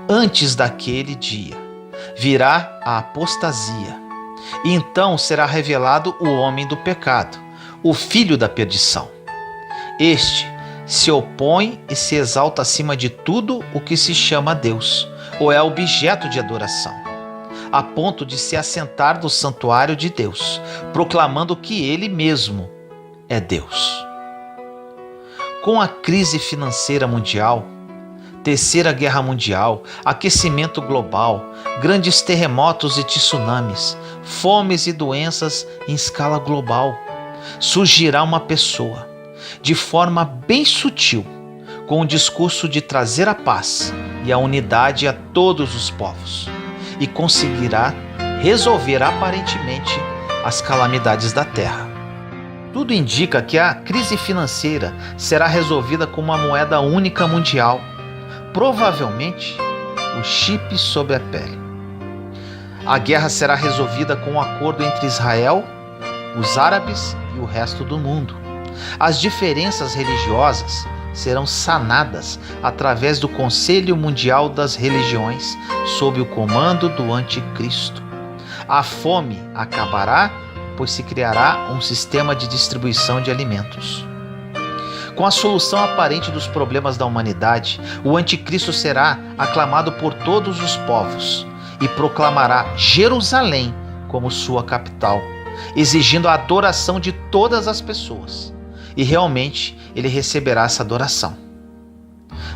Antes daquele dia virá a apostasia, e então será revelado o homem do pecado, o filho da perdição. Este se opõe e se exalta acima de tudo o que se chama Deus, ou é objeto de adoração, a ponto de se assentar no santuário de Deus, proclamando que ele mesmo é Deus. Com a crise financeira mundial, Terceira Guerra Mundial, aquecimento global, grandes terremotos e tsunamis, fomes e doenças em escala global, surgirá uma pessoa, de forma bem sutil, com o discurso de trazer a paz e a unidade a todos os povos, e conseguirá resolver aparentemente as calamidades da Terra. Tudo indica que a crise financeira será resolvida com uma moeda única mundial, provavelmente o chip sobre a pele. A guerra será resolvida com um acordo entre Israel, os árabes e o resto do mundo. As diferenças religiosas serão sanadas através do Conselho Mundial das Religiões, sob o comando do Anticristo. A fome acabará, pois se criará um sistema de distribuição de alimentos. Com a solução aparente dos problemas da humanidade, o anticristo será aclamado por todos os povos e proclamará Jerusalém como sua capital, exigindo a adoração de todas as pessoas. E realmente ele receberá essa adoração.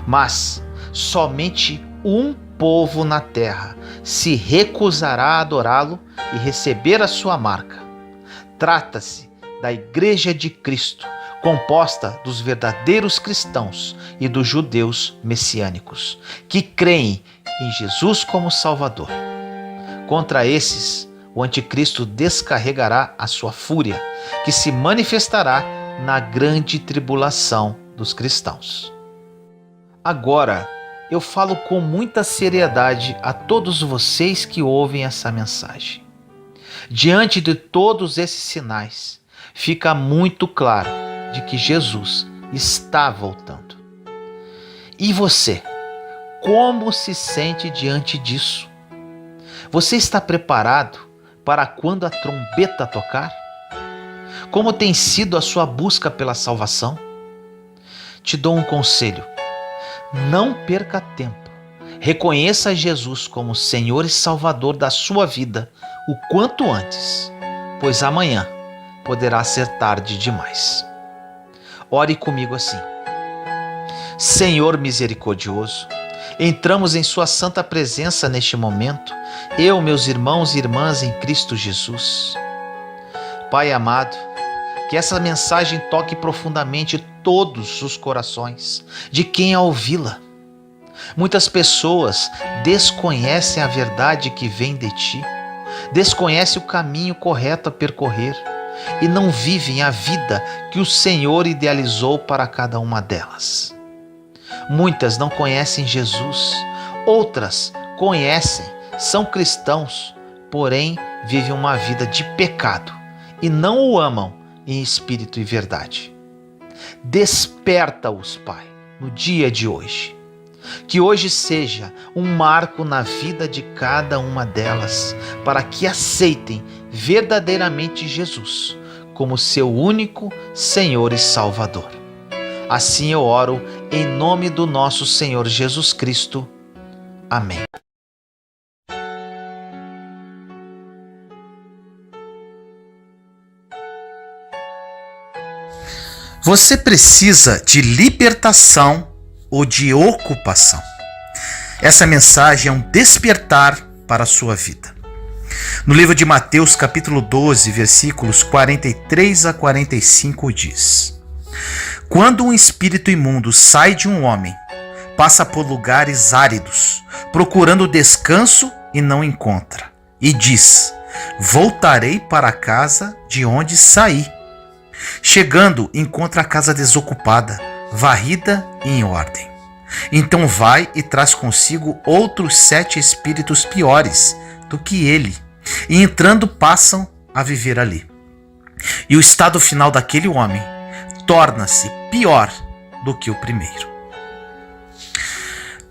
Mas somente um povo na terra se recusará a adorá-lo e receber a sua marca. Trata-se da Igreja de Cristo, composta dos verdadeiros cristãos e dos judeus messiânicos, que creem em Jesus como Salvador. Contra esses, o anticristo descarregará a sua fúria, que se manifestará na grande tribulação dos cristãos. Agora, eu falo com muita seriedade a todos vocês que ouvem essa mensagem. Diante de todos esses sinais, fica muito claro de que Jesus está voltando. E você, como se sente diante disso? Você está preparado para quando a trombeta tocar? Como tem sido a sua busca pela salvação? Te dou um conselho: não perca tempo. Reconheça Jesus como Senhor e Salvador da sua vida o quanto antes, pois amanhã poderá ser tarde demais. Ore comigo assim: Senhor misericordioso, entramos em sua santa presença neste momento, eu, meus irmãos e irmãs em Cristo Jesus. Pai amado, que essa mensagem toque profundamente todos os corações de quem a ouvi-la. Muitas pessoas desconhecem a verdade que vem de ti, desconhecem o caminho correto a percorrer e não vivem a vida que o Senhor idealizou para cada uma delas. Muitas não conhecem Jesus, outras conhecem, são cristãos, porém vivem uma vida de pecado e não o amam em espírito e verdade. Desperta-os, Pai, no dia de hoje. Que hoje seja um marco na vida de cada uma delas, para que aceitem verdadeiramente Jesus como seu único Senhor e Salvador. Assim eu oro em nome do nosso Senhor Jesus Cristo. Amém. Você precisa de libertação ou de ocupação? Essa mensagem é um despertar para a sua vida. No livro de Mateus, capítulo 12, versículos 43 a 45 diz: Quando um espírito imundo sai de um homem, passa por lugares áridos, procurando descanso e não encontra, e diz: Voltarei para a casa de onde saí. Chegando, encontra a casa desocupada, varrida e em ordem. Então vai e traz consigo outros 7 espíritos piores do que ele, e entrando passam a viver ali. E o estado final daquele homem torna-se pior do que o primeiro.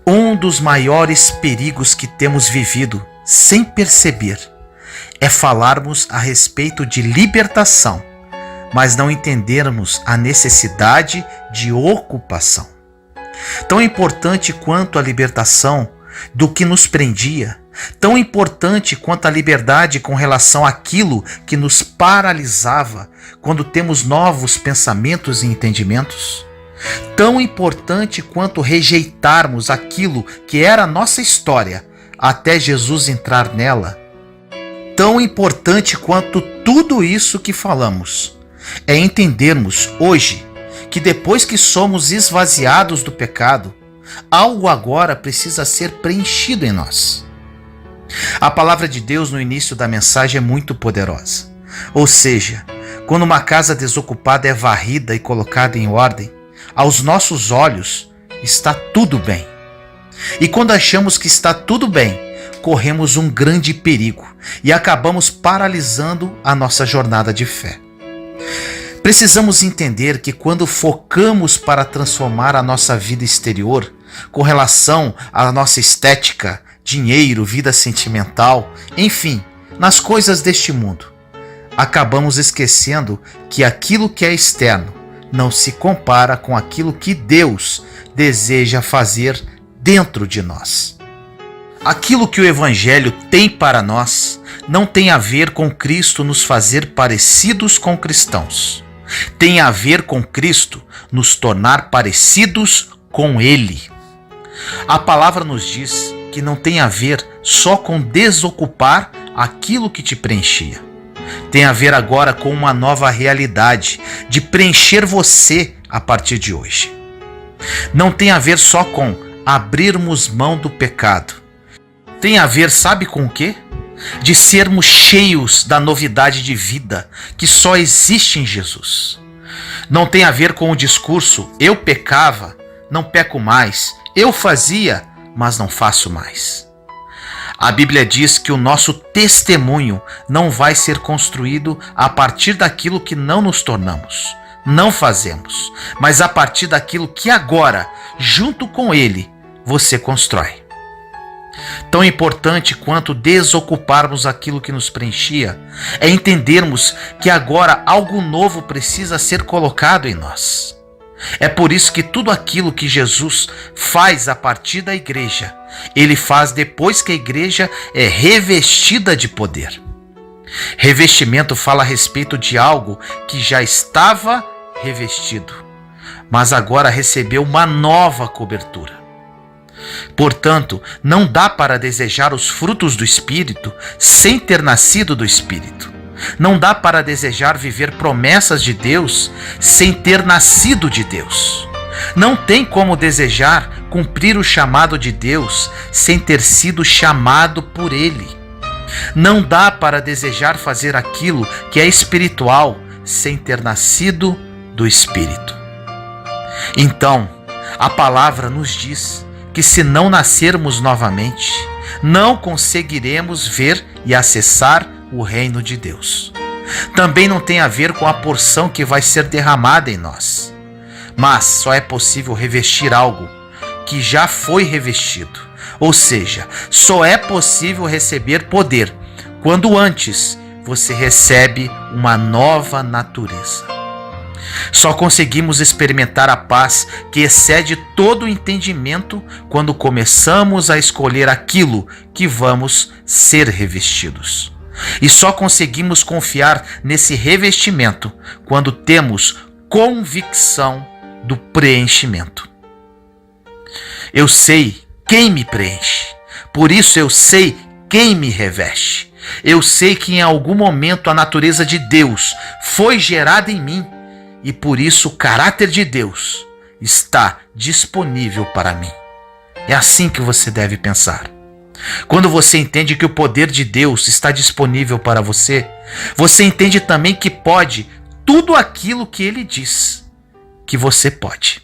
Um dos maiores perigos que temos vivido sem perceber é falarmos a respeito de libertação, mas não entendermos a necessidade de ocupação. Tão importante quanto a libertação do que nos prendia, tão importante quanto a liberdade com relação àquilo que nos paralisava quando temos novos pensamentos e entendimentos, tão importante quanto rejeitarmos aquilo que era a nossa história até Jesus entrar nela, tão importante quanto tudo isso que falamos é entendermos hoje que depois que somos esvaziados do pecado, algo agora precisa ser preenchido em nós. A palavra de Deus no início da mensagem é muito poderosa. Ou seja, quando uma casa desocupada é varrida e colocada em ordem, aos nossos olhos está tudo bem. E quando achamos que está tudo bem, corremos um grande perigo e acabamos paralisando a nossa jornada de fé. Precisamos entender que quando focamos para transformar a nossa vida exterior com relação à nossa estética, dinheiro, vida sentimental, enfim, nas coisas deste mundo, acabamos esquecendo que aquilo que é externo não se compara com aquilo que Deus deseja fazer dentro de nós. Aquilo que o Evangelho tem para nós não tem a ver com Cristo nos fazer parecidos com cristãos. Tem a ver com Cristo nos tornar parecidos com Ele. A palavra nos diz que não tem a ver só com desocupar aquilo que te preenchia. Tem a ver agora com uma nova realidade de preencher você a partir de hoje. Não tem a ver só com abrirmos mão do pecado. Tem a ver, sabe com o quê? De sermos cheios da novidade de vida que só existe em Jesus. Não tem a ver com o discurso eu pecava, não peco mais, eu fazia, mas não faço mais. A Bíblia diz que o nosso testemunho não vai ser construído a partir daquilo que não nos tornamos, não fazemos, mas a partir daquilo que agora, junto com Ele, você constrói. Tão importante quanto desocuparmos aquilo que nos preenchia é entendermos que agora algo novo precisa ser colocado em nós. É por isso que tudo aquilo que Jesus faz a partir da igreja, Ele faz depois que a igreja é revestida de poder. Revestimento fala a respeito de algo que já estava revestido, mas agora recebeu uma nova cobertura. Portanto, não dá para desejar os frutos do Espírito sem ter nascido do Espírito. Não dá para desejar viver promessas de Deus sem ter nascido de Deus. Não tem como desejar cumprir o chamado de Deus sem ter sido chamado por Ele. Não dá para desejar fazer aquilo que é espiritual sem ter nascido do Espírito. Então, a palavra nos diz que se não nascermos novamente, não conseguiremos ver e acessar o reino de Deus. Também não tem a ver com a porção que vai ser derramada em nós, mas só é possível revestir algo que já foi revestido, ou seja, só é possível receber poder quando antes você recebe uma nova natureza. Só conseguimos experimentar a paz que excede todo o entendimento quando começamos a escolher aquilo que vamos ser revestidos. E só conseguimos confiar nesse revestimento quando temos convicção do preenchimento. Eu sei quem me preenche, por isso eu sei quem me reveste. Eu sei que em algum momento a natureza de Deus foi gerada em mim e por isso o caráter de Deus está disponível para mim. É assim que você deve pensar. Quando você entende que o poder de Deus está disponível para você, você entende também que pode tudo aquilo que Ele diz que você pode.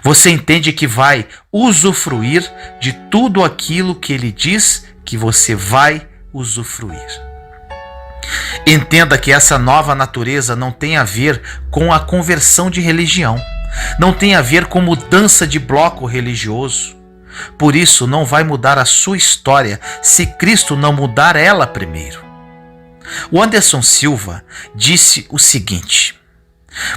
Você entende que vai usufruir de tudo aquilo que Ele diz que você vai usufruir. Entenda que essa nova natureza não tem a ver com a conversão de religião, não tem a ver com mudança de bloco religioso. Por isso, não vai mudar a sua história se Cristo não mudar ela primeiro. O Anderson Silva disse o seguinte: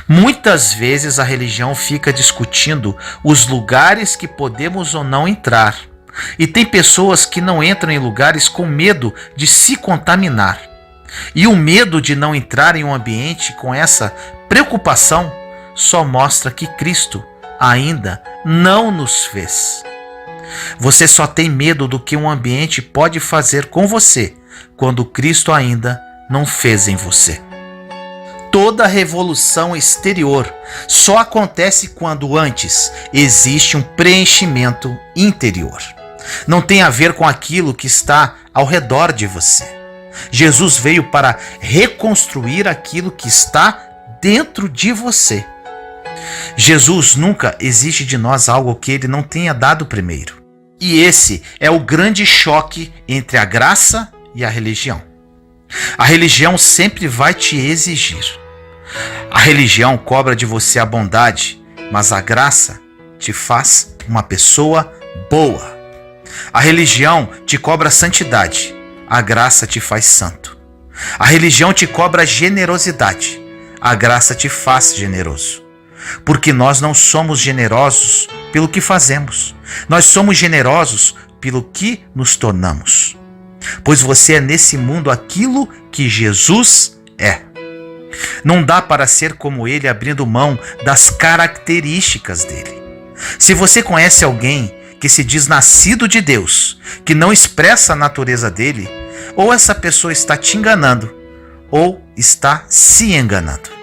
muitas vezes a religião fica discutindo os lugares que podemos ou não entrar, e tem pessoas que não entram em lugares com medo de se contaminar. E o medo de não entrar em um ambiente com essa preocupação só mostra que Cristo ainda não nos fez. Você só tem medo do que um ambiente pode fazer com você quando Cristo ainda não fez em você. Toda revolução exterior só acontece quando antes existe um preenchimento interior. Não tem a ver com aquilo que está ao redor de você. Jesus veio para reconstruir aquilo que está dentro de você. Jesus nunca exige de nós algo que Ele não tenha dado primeiro. E esse é o grande choque entre a graça e a religião. A religião sempre vai te exigir. A religião cobra de você a bondade, mas a graça te faz uma pessoa boa. A religião te cobra santidade, a graça te faz santo. A religião te cobra generosidade, A graça te faz generoso. Porque nós não somos generosos pelo que fazemos. Nós somos generosos pelo que nos tornamos. Pois você é nesse mundo aquilo que Jesus é. Não dá para ser como ele abrindo mão das características dele. Se você conhece alguém que se diz nascido de Deus, que não expressa a natureza dele, ou essa pessoa está te enganando, ou está se enganando.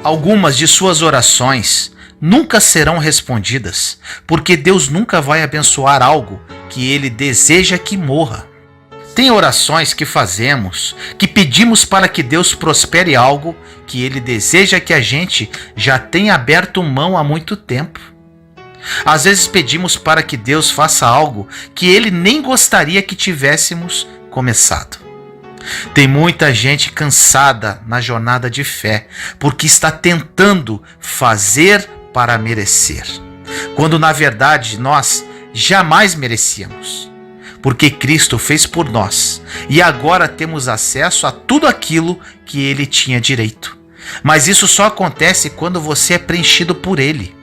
Algumas de suas orações nunca serão respondidas, porque Deus nunca vai abençoar algo que ele deseja que morra. Tem orações que fazemos, que pedimos para que Deus prospere algo que ele deseja que a gente já tenha aberto mão há muito tempo. Às vezes pedimos para que Deus faça algo que ele nem gostaria que tivéssemos começado. Tem muita gente cansada na jornada de fé, porque está tentando fazer para merecer, quando na verdade nós jamais merecíamos, porque Cristo fez por nós e agora temos acesso a tudo aquilo que ele tinha direito. Mas isso só acontece quando você é preenchido por ele.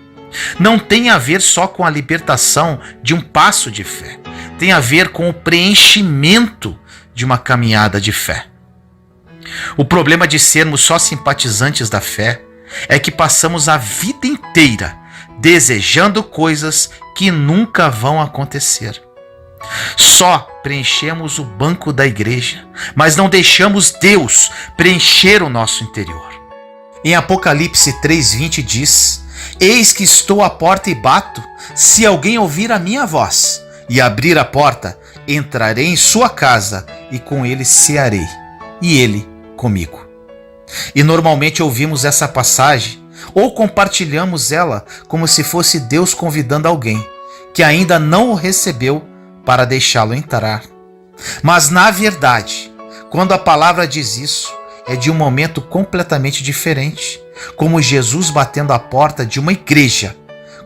Não tem a ver só com a libertação de um passo de fé, tem a ver com o preenchimento de uma caminhada de fé. O problema de sermos só simpatizantes da fé é que passamos a vida inteira desejando coisas que nunca vão acontecer. Só preenchemos o banco da igreja, mas não deixamos Deus preencher o nosso interior. Em Apocalipse 3:20 diz: Eis que estou à porta e bato, se alguém ouvir a minha voz e abrir a porta, entrarei em sua casa e com ele cearei, e ele comigo. E normalmente ouvimos essa passagem ou compartilhamos ela como se fosse Deus convidando alguém que ainda não o recebeu para deixá-lo entrar. Mas na verdade, quando a palavra diz isso, é de um momento completamente diferente, como Jesus batendo a porta de uma igreja,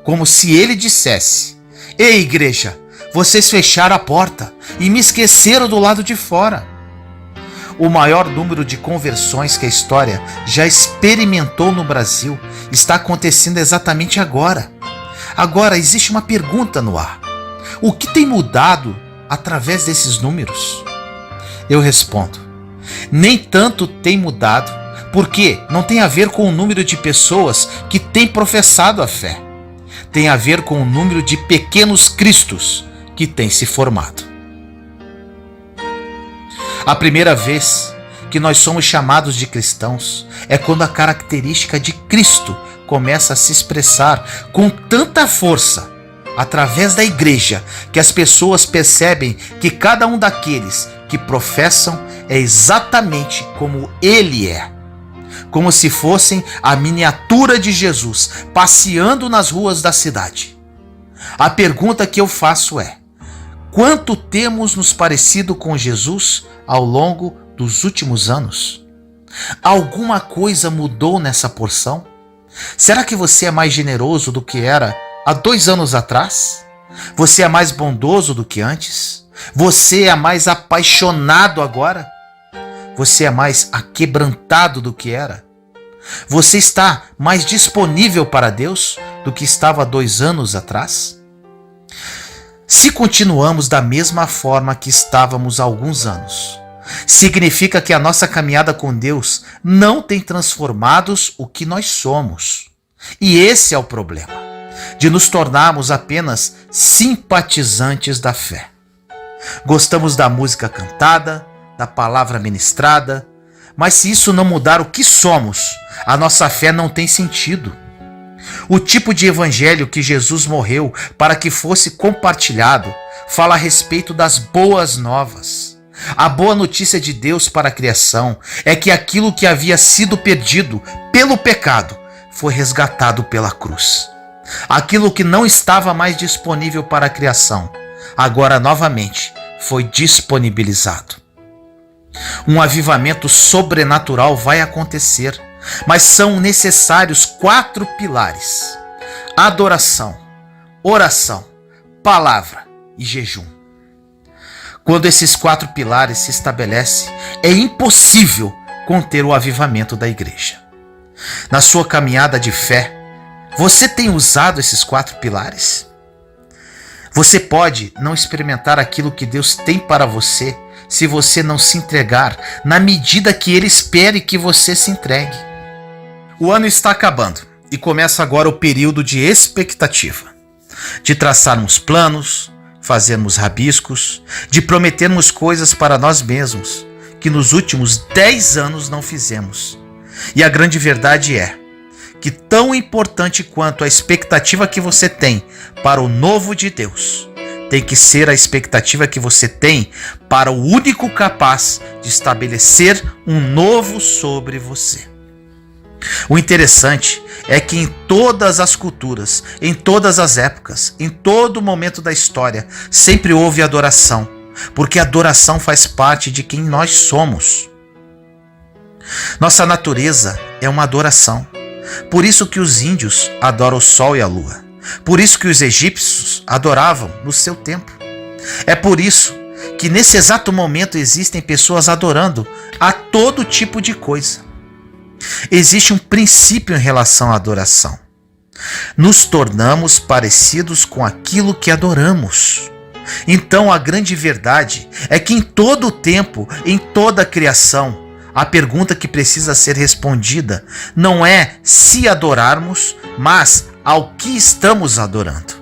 como se ele dissesse: Ei, igreja, vocês fecharam a porta e me esqueceram do lado de fora. O maior número de conversões que a história já experimentou no Brasil está acontecendo exatamente agora. Agora existe uma pergunta no ar: o que tem mudado através desses números? Eu respondo: nem tanto tem mudado, porque não tem a ver com o número de pessoas que têm professado a fé. Tem a ver com o número de pequenos cristos que têm se formado. A primeira vez que nós somos chamados de cristãos é quando a característica de Cristo começa a se expressar com tanta força através da igreja que as pessoas percebem que cada um daqueles que professam é exatamente como ele é, como se fossem a miniatura de Jesus passeando nas ruas da cidade. A pergunta que eu faço é: quanto temos nos parecido com Jesus ao longo dos últimos anos? Alguma coisa mudou nessa porção? Será que você é mais generoso do que era há 2 anos atrás? Você é mais bondoso do que antes? Você é mais apaixonado agora? Você é mais aquebrantado do que era? Você está mais disponível para Deus do que estava há 2 anos atrás? Se continuamos da mesma forma que estávamos há alguns anos, significa que a nossa caminhada com Deus não tem transformado o que nós somos. E esse é o problema, de nos tornarmos apenas simpatizantes da fé. Gostamos da música cantada, da palavra ministrada, mas se isso não mudar o que somos, a nossa fé não tem sentido. O tipo de evangelho que Jesus morreu para que fosse compartilhado fala a respeito das boas novas. A boa notícia de Deus para a criação é que aquilo que havia sido perdido pelo pecado foi resgatado pela cruz. Aquilo que não estava mais disponível para a criação, agora novamente foi disponibilizado. Um avivamento sobrenatural vai acontecer, mas são necessários 4 pilares: adoração, oração, palavra e jejum. Quando esses 4 pilares se estabelecem, é impossível conter o avivamento da igreja. Na sua caminhada de fé, você tem usado esses 4 pilares? Você pode não experimentar aquilo que Deus tem para você se você não se entregar na medida que Ele espere que você se entregue. O ano está acabando e começa agora o período de expectativa, de traçarmos planos, fazermos rabiscos, de prometermos coisas para nós mesmos que nos últimos 10 anos não fizemos. E a grande verdade é que tão importante quanto a expectativa que você tem para o novo de Deus, tem que ser a expectativa que você tem para o único capaz de estabelecer um novo sobre você. O interessante é que em todas as culturas, em todas as épocas, em todo momento da história, sempre houve adoração, porque a adoração faz parte de quem nós somos. Nossa natureza é uma adoração. Por isso que os índios adoram o sol e a lua. Por isso que os egípcios adoravam no seu tempo. É por isso que nesse exato momento existem pessoas adorando a todo tipo de coisa. Existe um princípio em relação à adoração. Nos tornamos parecidos com aquilo que adoramos. Então a grande verdade é que em todo o tempo, em toda a criação, a pergunta que precisa ser respondida não é se adorarmos, mas ao que estamos adorando.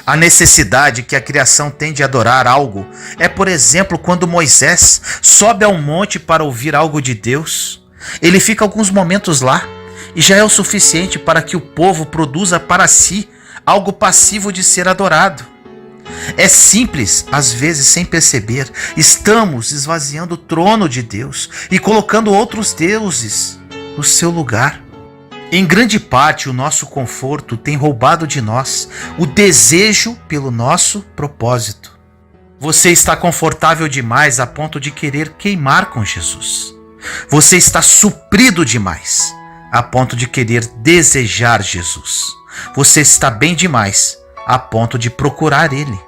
A necessidade que a criação tem de adorar algo é, por exemplo, quando Moisés sobe ao monte para ouvir algo de Deus. Ele fica alguns momentos lá e já é o suficiente para que o povo produza para si algo passivo de ser adorado. É simples, às vezes sem perceber, estamos esvaziando o trono de Deus e colocando outros deuses no seu lugar. Em grande parte, o nosso conforto tem roubado de nós o desejo pelo nosso propósito. Você está confortável demais a ponto de querer queimar com Jesus. Você está suprido demais a ponto de querer desejar Jesus. Você está bem demais a ponto de procurar Ele.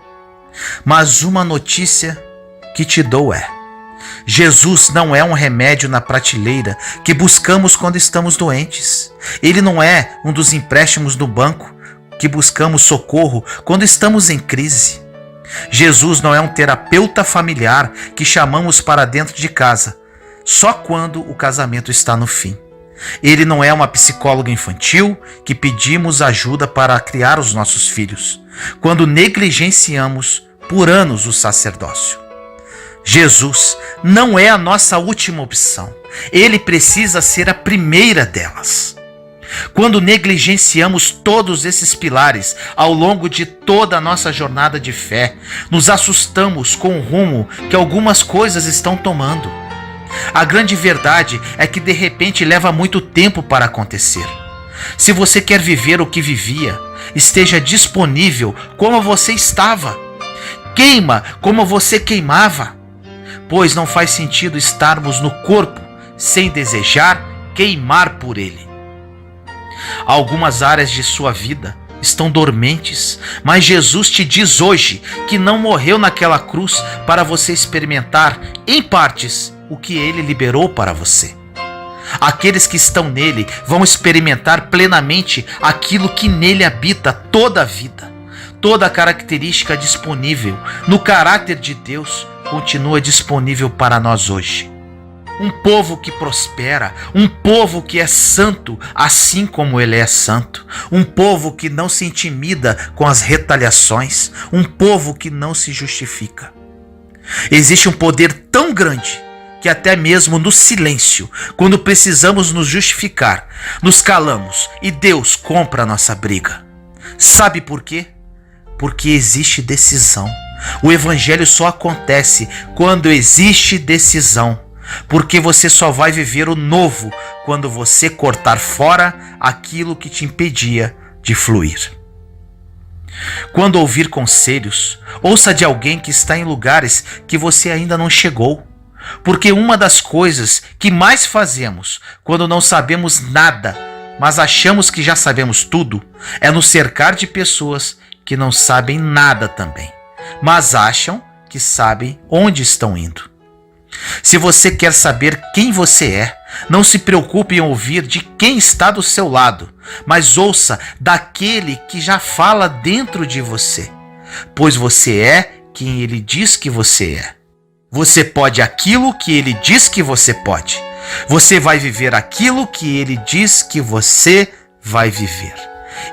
Mas uma notícia que te dou é: Jesus não é um remédio na prateleira que buscamos quando estamos doentes. Ele não é um dos empréstimos do banco que buscamos socorro quando estamos em crise. Jesus não é um terapeuta familiar que chamamos para dentro de casa só quando o casamento está no fim. Ele não é uma psicóloga infantil que pedimos ajuda para criar os nossos filhos, quando negligenciamos por anos o sacerdócio. Jesus não é a nossa última opção. Ele precisa ser a primeira delas. Quando negligenciamos todos esses pilares ao longo de toda a nossa jornada de fé, nos assustamos com o rumo que algumas coisas estão tomando. A grande verdade é que de repente leva muito tempo para acontecer. Se você quer viver o que vivia, esteja disponível como você estava. Queima como você queimava, pois não faz sentido estarmos no corpo sem desejar queimar por ele. Algumas áreas de sua vida estão dormentes, mas Jesus te diz hoje que não morreu naquela cruz para você experimentar em partes o que ele liberou para você. Aqueles que estão nele vão experimentar plenamente aquilo que nele habita toda a vida. Toda a característica disponível no caráter de Deus continua disponível para nós hoje. Um povo que prospera, um povo que é santo, assim como ele é santo. Um povo que não se intimida com as retaliações, um povo que não se justifica. Existe um poder tão grande que até mesmo no silêncio, quando precisamos nos justificar, nos calamos e Deus compra a nossa briga. Sabe por quê? Porque existe decisão. O evangelho só acontece quando existe decisão. Porque você só vai viver o novo quando você cortar fora aquilo que te impedia de fluir. Quando ouvir conselhos, ouça de alguém que está em lugares que você ainda não chegou. Porque uma das coisas que mais fazemos quando não sabemos nada, mas achamos que já sabemos tudo, é nos cercar de pessoas que não sabem nada também, mas acham que sabem onde estão indo. Se você quer saber quem você é, Não se preocupe em ouvir de quem está do seu lado, mas ouça daquele que já fala dentro de você, pois você é quem ele diz que você é. Você pode aquilo que ele diz que você pode. Você vai viver aquilo que ele diz que você vai viver.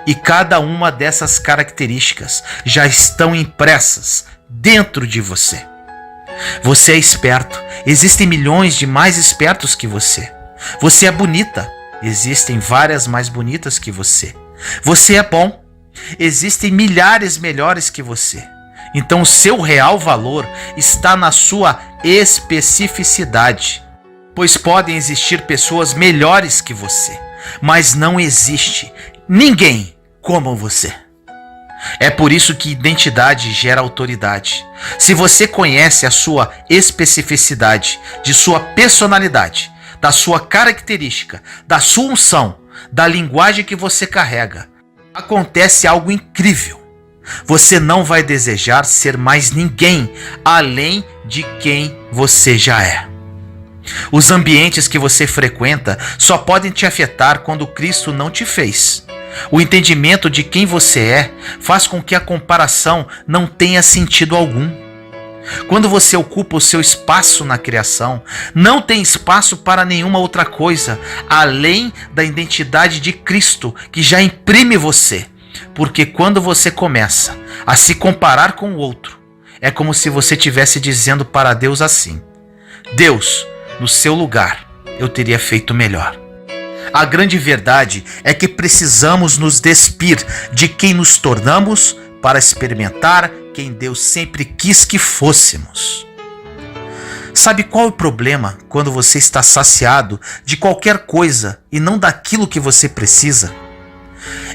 E cada uma dessas características já estão impressas dentro de você. Você é esperto. Existem milhões de mais espertos que você. Você é bonita. Existem várias mais bonitas que você. Você é bom. Existem milhares melhores que você. Então o seu real valor está na sua especificidade. Pois podem existir pessoas melhores que você, mas não existe ninguém como você. É por isso que identidade gera autoridade. Se você conhece a sua especificidade, de sua personalidade, da sua característica, da sua unção, da linguagem que você carrega, acontece algo incrível. Você não vai desejar ser mais ninguém além de quem você já é. Os ambientes que você frequenta só podem te afetar quando Cristo não te fez. O entendimento de quem você é faz com que a comparação não tenha sentido algum. Quando você ocupa o seu espaço na criação, não tem espaço para nenhuma outra coisa além da identidade de Cristo que já imprime você. Porque quando você começa a se comparar com o outro, é como se você estivesse dizendo para Deus assim: Deus, no seu lugar, eu teria feito melhor. A grande verdade é que precisamos nos despir de quem nos tornamos para experimentar quem Deus sempre quis que fôssemos. Sabe qual é o problema quando você está saciado de qualquer coisa e não daquilo que você precisa?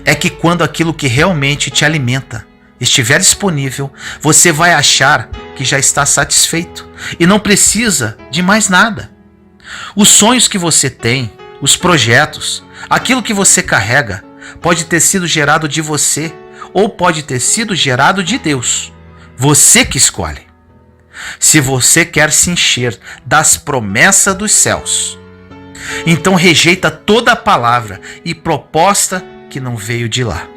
É que quando aquilo que realmente te alimenta estiver disponível, você vai achar que já está satisfeito e não precisa de mais nada. Os sonhos que você tem, os projetos, aquilo que você carrega, pode ter sido gerado de você ou pode ter sido gerado de Deus. Você que escolhe. Se você quer se encher das promessas dos céus, então rejeita toda a palavra e proposta que não veio de lá.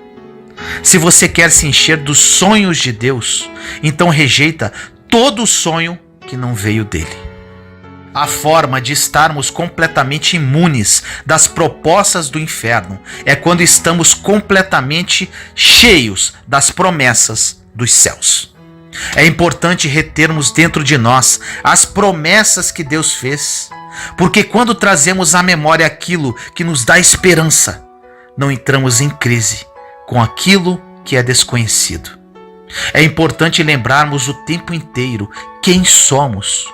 Se você quer se encher dos sonhos de Deus, então rejeita todo sonho que não veio dele. A forma de estarmos completamente imunes das propostas do inferno é quando estamos completamente cheios das promessas dos céus. É importante retermos dentro de nós as promessas que Deus fez, porque quando trazemos à memória aquilo que nos dá esperança, não entramos em crise com aquilo que é desconhecido. É importante lembrarmos o tempo inteiro quem somos,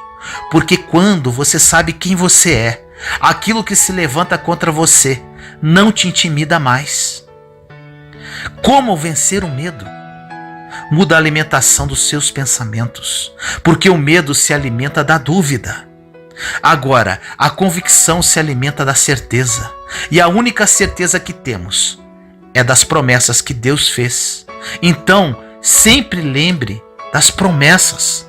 porque quando você sabe quem você é, aquilo que se levanta contra você não te intimida mais. Como vencer o medo? Muda a alimentação dos seus pensamentos, porque o medo se alimenta da dúvida. Agora, a convicção se alimenta da certeza, e a única certeza que temos é das promessas que Deus fez. Então, sempre lembre das promessas.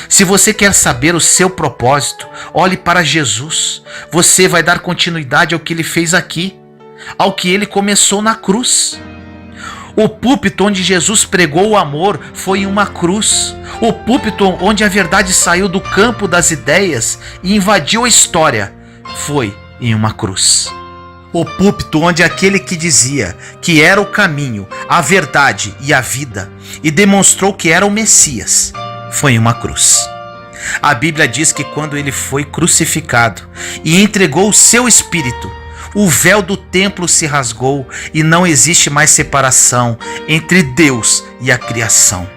Se você quer saber o seu propósito, olhe para Jesus. Você vai dar continuidade ao que ele fez aqui, ao que ele começou na cruz. O púlpito onde Jesus pregou o amor foi em uma cruz. O púlpito onde a verdade saiu do campo das ideias e invadiu a história foi em uma cruz. O púlpito onde aquele que dizia que era o caminho, a verdade e a vida e demonstrou que era o Messias foi em uma cruz. A Bíblia diz que quando ele foi crucificado e entregou o seu espírito, o véu do templo se rasgou e não existe mais separação entre Deus e a criação.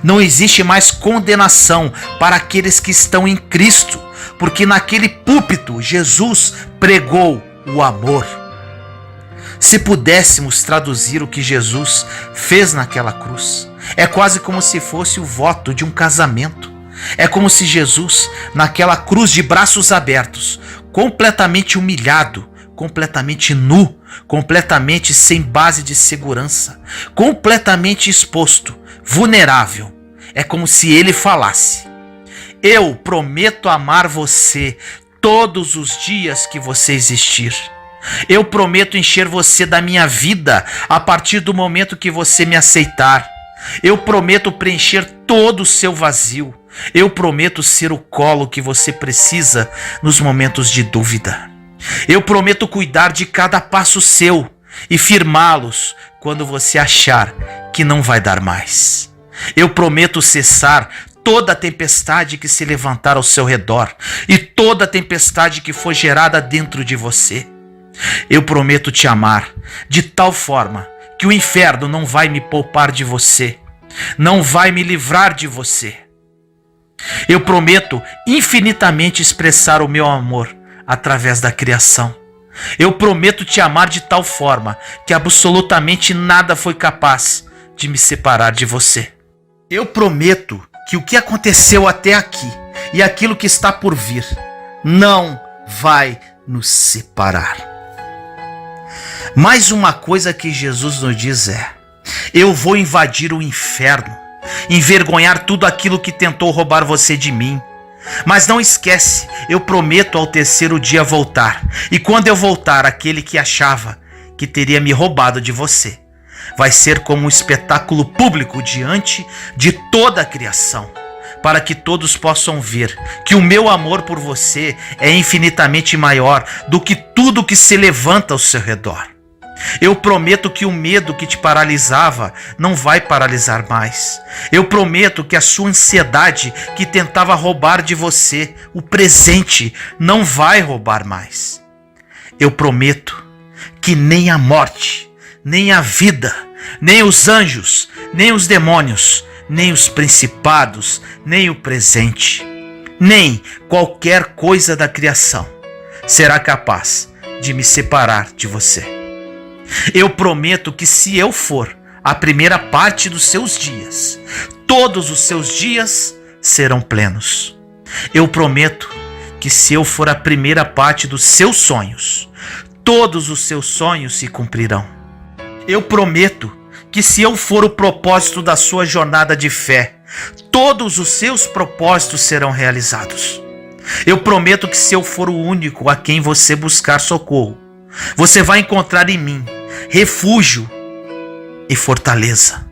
Não existe mais condenação para aqueles que estão em Cristo, porque naquele púlpito Jesus pregou o amor. Se pudéssemos traduzir o que Jesus fez naquela cruz, é quase como se fosse o voto de um casamento. É como se Jesus, naquela cruz de braços abertos, completamente humilhado, completamente nu, completamente sem base de segurança, completamente exposto, vulnerável. É como se ele falasse: eu prometo amar você todos os dias que você existir. Eu prometo encher você da minha vida a partir do momento que você me aceitar. Eu prometo preencher todo o seu vazio. Eu prometo ser o colo que você precisa nos momentos de dúvida. Eu prometo cuidar de cada passo seu e firmá-los quando você achar que não vai dar mais. Eu prometo cessar toda a tempestade que se levantar ao seu redor e toda a tempestade que for gerada dentro de você. Eu prometo te amar de tal forma que o inferno não vai me poupar de você, não vai me livrar de você. Eu prometo infinitamente expressar o meu amor através da criação. Eu prometo te amar de tal forma que absolutamente nada foi capaz de me separar de você. Eu prometo que o que aconteceu até aqui e aquilo que está por vir não vai nos separar. Mais uma coisa que Jesus nos diz é: eu vou invadir o inferno, envergonhar tudo aquilo que tentou roubar você de mim. Mas não esquece, eu prometo ao terceiro dia voltar. E quando eu voltar, aquele que achava que teria me roubado de você vai ser como um espetáculo público diante de toda a criação, para que todos possam ver que o meu amor por você é infinitamente maior do que tudo que se levanta ao seu redor. Eu prometo que o medo que te paralisava não vai paralisar mais. Eu prometo que a sua ansiedade que tentava roubar de você o presente não vai roubar mais. Eu prometo que nem a morte, nem a vida, nem os anjos, nem os demônios, nem os principados, nem o presente, nem qualquer coisa da criação será capaz de me separar de você. Eu prometo que se eu for a primeira parte dos seus dias, todos os seus dias serão plenos. Eu prometo que se eu for a primeira parte dos seus sonhos, todos os seus sonhos se cumprirão. Eu prometo que se eu for o propósito da sua jornada de fé, todos os seus propósitos serão realizados. Eu prometo que se eu for o único a quem você buscar socorro, você vai encontrar em mim refúgio e fortaleza.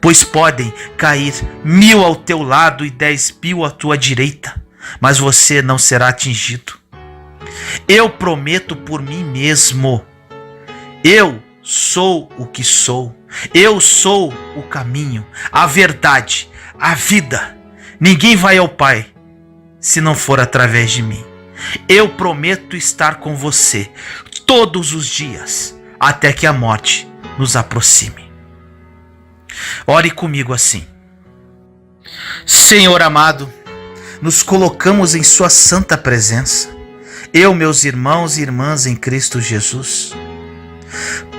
Pois podem cair 1000 ao teu lado e 10.000 à tua direita, mas você não será atingido. Eu prometo por mim mesmo. Eu sou o que sou. Eu sou o caminho, a verdade, a vida. Ninguém vai ao Pai se não for através de mim. Eu prometo estar com você todos os dias, até que a morte nos aproxime. Ore comigo assim: Senhor amado, nos colocamos em sua santa presença, eu, meus irmãos e irmãs em Cristo Jesus.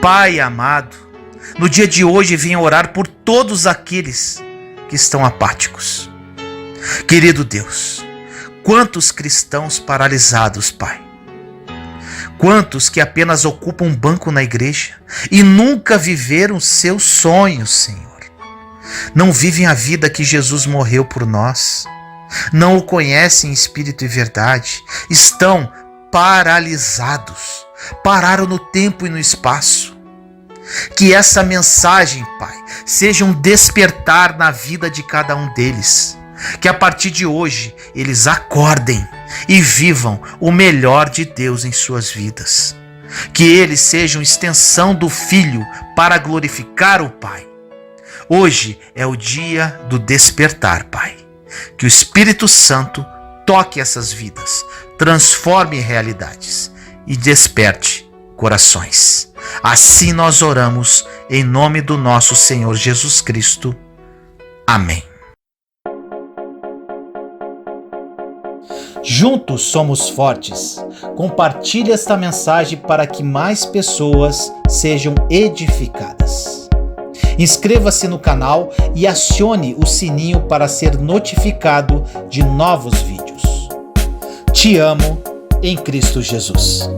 Pai amado, no dia de hoje vim orar por todos aqueles que estão apáticos. Querido Deus, quantos cristãos paralisados, Pai. Quantos que apenas ocupam um banco na igreja e nunca viveram seus sonhos, Senhor. Não vivem a vida que Jesus morreu por nós. Não o conhecem em espírito e verdade. Estão paralisados. Pararam no tempo e no espaço. Que essa mensagem, Pai, seja um despertar na vida de cada um deles. Que a partir de hoje eles acordem e vivam o melhor de Deus em suas vidas. Que eles sejam extensão do Filho para glorificar o Pai. Hoje é o dia do despertar, Pai. Que o Espírito Santo toque essas vidas, transforme realidades e desperte corações. Assim nós oramos em nome do nosso Senhor Jesus Cristo. Amém. Juntos somos fortes. Compartilhe esta mensagem para que mais pessoas sejam edificadas. Inscreva-se no canal e acione o sininho para ser notificado de novos vídeos. Te amo em Cristo Jesus.